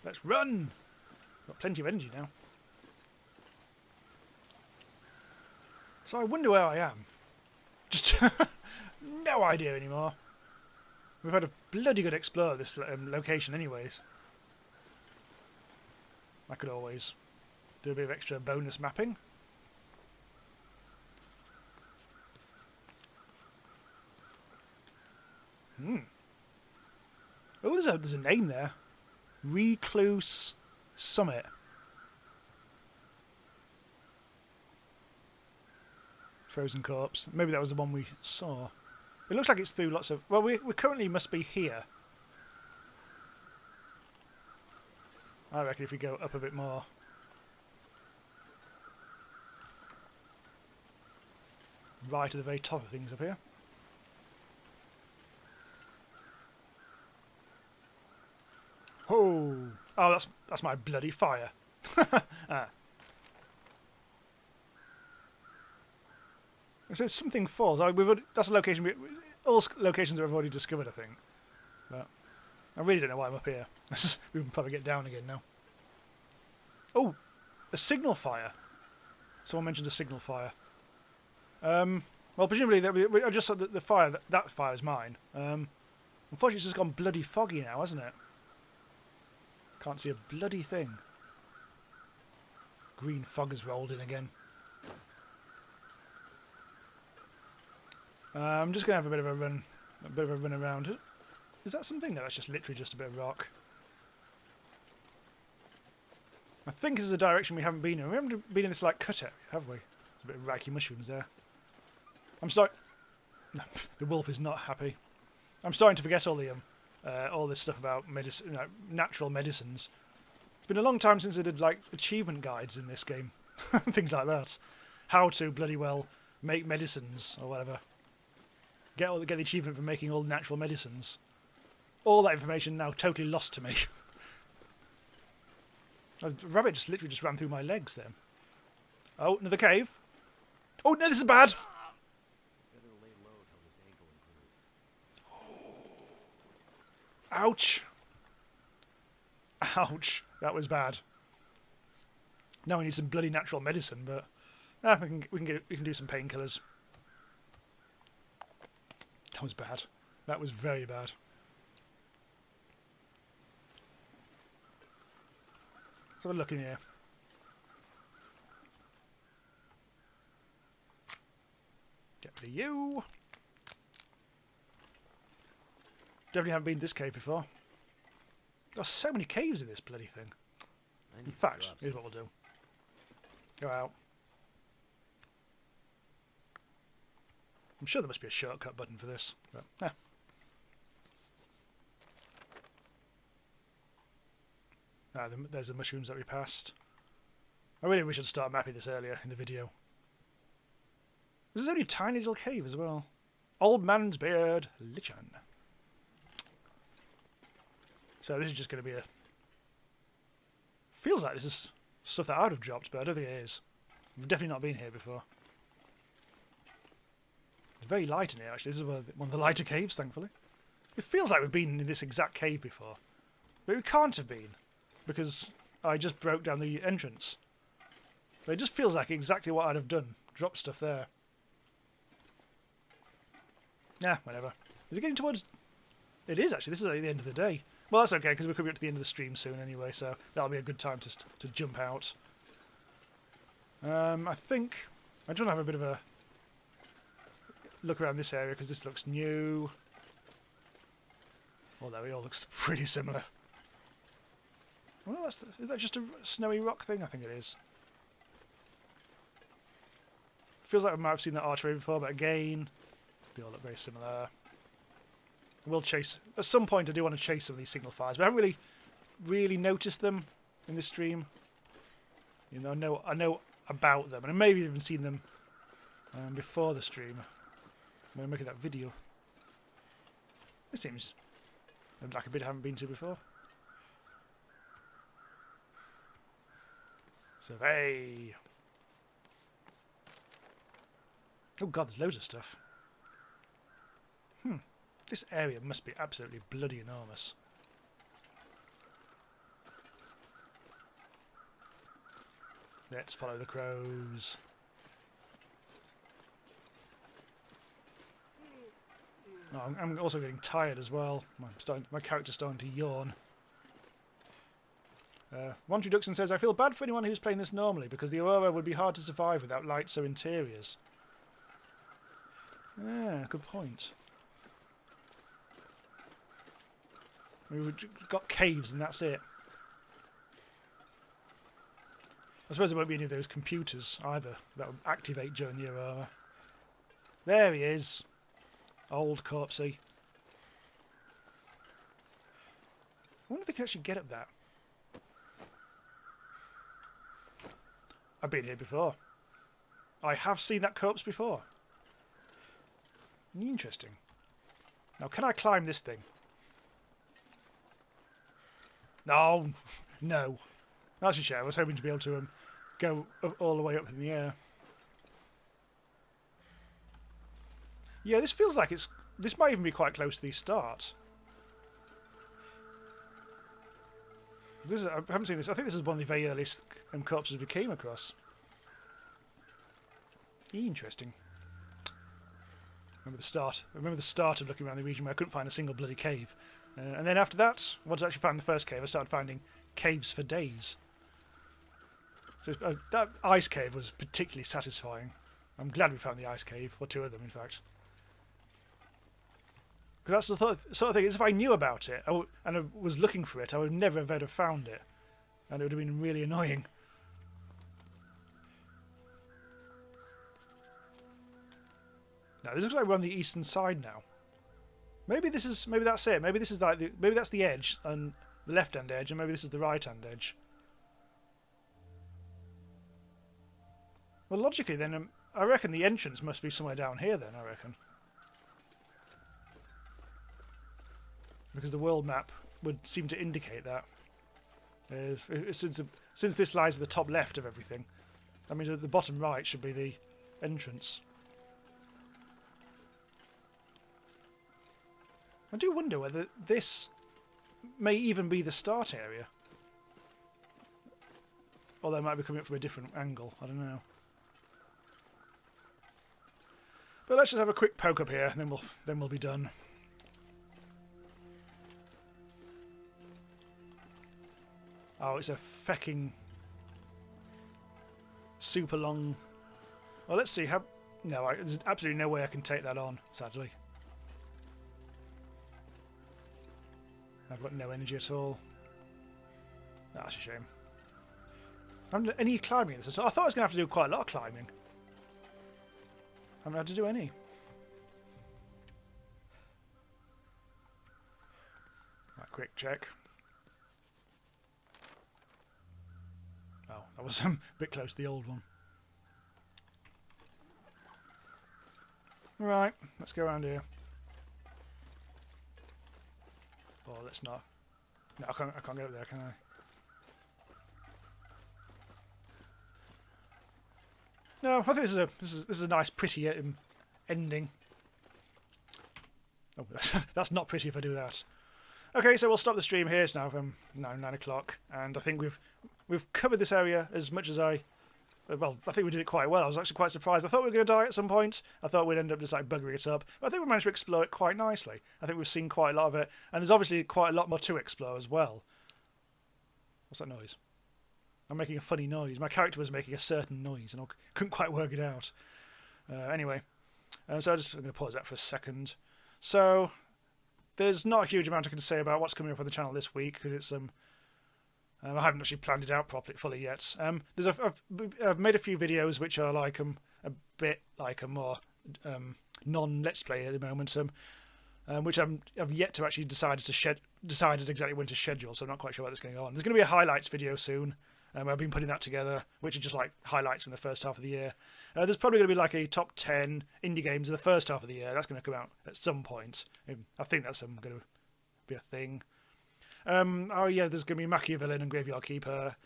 Let's run! Got plenty of energy now. So I wonder where I am. Just no idea anymore. We've had a bloody good explore of this location anyways. I could always do a bit of extra bonus mapping. Oh, there's a name there. Recluse Summit. Frozen Corpse. Maybe that was the one we saw. It looks like it's through lots of... Well, we currently must be here. I reckon if we go up a bit more. Right to the very top of things up here. Oh, that's my bloody fire. Ah. It says something falls. That's a location. All locations that we've already discovered, I think. But I really don't know why I'm up here. We can probably get down again now. Oh, a signal fire. Someone mentioned a signal fire. Well, presumably I just saw that the fire. That fire is mine. Unfortunately, it's just gone bloody foggy now, hasn't it? Can't see a bloody thing. Green fog has rolled in again. I'm just gonna have a bit of a run around. Is that something? No, that's just literally just a bit of rock. I think this is a direction we haven't been in. We haven't been in this like cut area, have we? There's a bit of racky mushrooms there. I'm starting. No, the wolf is not happy. I'm starting to forget all this stuff about medicine, natural medicines. It's been a long time since I did like achievement guides in this game, things like that. How to bloody well make medicines or whatever. Get the achievement for making all natural medicines. All that information now totally lost to me. The rabbit just literally just ran through my legs then. Oh, another cave. Oh no, this is bad. Ouch. Ouch. That was bad. Now we need some bloody natural medicine, but we can do some painkillers. That was bad. That was very bad. Let's have a look in here. Get rid of you. Definitely haven't been to this cave before. There's so many caves in this bloody thing. In fact, here's what we'll do. Go out. I'm sure there must be a shortcut button for this, but there's the mushrooms that we passed. I really wish I'd started mapping this earlier in the video. This is only a tiny little cave as well. Old Man's Beard, Lichan. So this is just going to be a... Feels like this is stuff that I would have dropped, but I don't think it is. I've definitely not been here before. It's very light in here, actually. This is one of the lighter caves, thankfully. It feels like we've been in this exact cave before. But we can't have been, because I just broke down the entrance. But it just feels like exactly what I'd have done. Drop stuff there. Nah, whatever. Is it getting towards... It is, actually. This is at the end of the day. Well, that's okay, because we're coming up to the end of the stream soon anyway, so that'll be a good time to jump out. I think... I just want to have a bit of a look around this area, because this looks new. Although it all looks pretty similar. Well, is that just a snowy rock thing? I think it is. Feels like we might have seen that archery before, but again, they all look very similar. We'll chase... At some point I do want to chase some of these signal fires, but I haven't really noticed them in this stream. You know, I know about them, and I may have even seen them before the stream. When I'm making that video. This seems like a bit I haven't been to before. Survey! Oh god, there's loads of stuff. This area must be absolutely bloody enormous. Let's follow the crows. Oh, I'm also getting tired as well. My character's starting to yawn. One Reduction says, I feel bad for anyone who's playing this normally because the Aurora would be hard to survive without lights or interiors. Yeah, good point. We've got caves and that's it. I suppose there won't be any of those computers either that will activate during the Aurora. There he is. Old corpsey. I wonder if they can actually get up that. I've been here before. I have seen that corpse before. Interesting. Now, can I climb this thing? No. No. That's a shame. I was hoping to be able to go all the way up in the air. Yeah, this feels like it's... This might even be quite close to the start. I haven't seen this. I think this is one of the very earliest corpses we came across. Interesting. Remember the start of looking around the region where I couldn't find a single bloody cave. And then after that, once I actually found the first cave, I started finding caves for days. So that ice cave was particularly satisfying. I'm glad we found the ice cave, or two of them in fact. Because that's the sort of thing, is if I knew about it and I was looking for it, I would never have found it. And it would have been really annoying. Now, this looks like we're on the eastern side now. Maybe that's it. Maybe this is maybe that's the edge, and the left-hand edge, and maybe this is the right-hand edge. Well, logically, then, I reckon the entrance must be somewhere down here, then, I reckon. Because the world map would seem to indicate that. Since this lies at the top left of everything, that means that the bottom right should be the entrance. I do wonder whether this may even be the start area. Or they might be coming up from a different angle, I don't know. But let's just have a quick poke up here, and then we'll be done. Oh, it's a fecking super long... Well, let's see how... No, there's absolutely no way I can take that on, sadly. I've got no energy at all. Oh, that's a shame. I haven't done any climbing in this at all. I thought I was going to have to do quite a lot of climbing. I haven't had to do any. Right, quick check. Oh, that was a bit close to the old one. Right, let's go around here. Oh, let's not. No, I can't get up there, can I? No, I think this is a nice, pretty ending. Oh, that's not pretty if I do that. Okay, so we'll stop the stream here. It's now 9 o'clock, and I think we've covered this area as much as I think we did it quite well. I was actually quite surprised. I thought we were going to die at some point. I thought we'd end up just like buggering it up. But I think we managed to explore it quite nicely. I think we've seen quite a lot of it, and there's obviously quite a lot more to explore as well. What's that noise? I'm making a funny noise. My character was making a certain noise, and I couldn't quite work it out. Anyway, so I'm going to pause that for a second. So there's not a huge amount I can say about what's coming up on the channel this week, because it's I haven't actually planned it out fully yet. I've made a few videos which are like a bit like a more non-let's play at the moment, which I've yet to actually decided exactly when to schedule, so I'm not quite sure what's going on. There's going to be a highlights video soon. I've been putting that together, which are just like highlights from the first half of the year. There's probably going to be like a top 10 indie games in the first half of the year. That's going to come out at some point. I think that's going to be a thing. Oh yeah, there's going to be Machiavellian and Graveyard Keeper.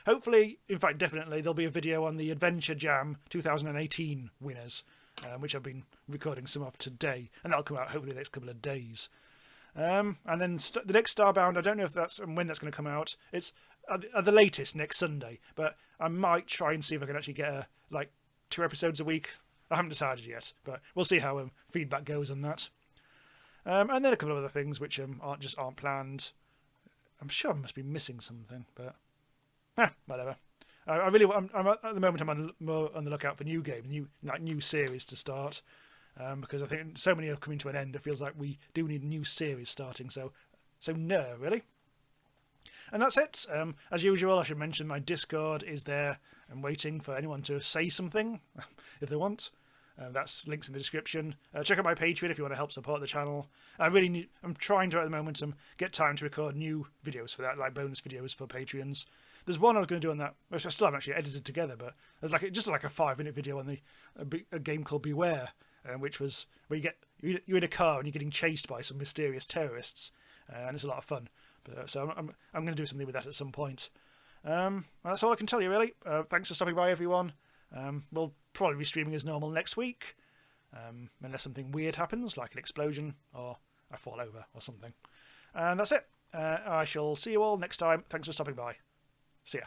Hopefully, in fact, definitely, there'll be a video on the Adventure Jam 2018 winners, which I've been recording some of today, and that'll come out hopefully the next couple of days. And then the next Starbound, I don't know if that's when that's going to come out. It's at the latest next Sunday, but I might try and see if I can actually get 2 episodes a week. I haven't decided yet, but we'll see how feedback goes on that. And then a couple of other things which aren't planned. I'm sure I must be missing something, but whatever. I'm at the moment I'm more on the lookout for new games, new series to start, because I think so many are coming to an end. It feels like we do need a new series starting. So no, really. And that's it. As usual, I should mention my Discord is there and waiting for anyone to say something if they want. That's links in the description. Check out my Patreon if you want to help support the channel. I'm trying to at the moment get time to record new videos for that, like bonus videos for Patreons. There's one I was going to do on that, which I still haven't actually edited together, but there's just like a 5-minute video on a game called Beware, which was where you're in a car and you're getting chased by some mysterious terrorists, and it's a lot of fun. So I'm going to do something with that at some point. That's all I can tell you, really. Thanks for stopping by, everyone. We'll probably be streaming as normal next week, unless something weird happens, like an explosion or I fall over or something. And that's it. I shall see you all next time. Thanks for stopping by. See ya.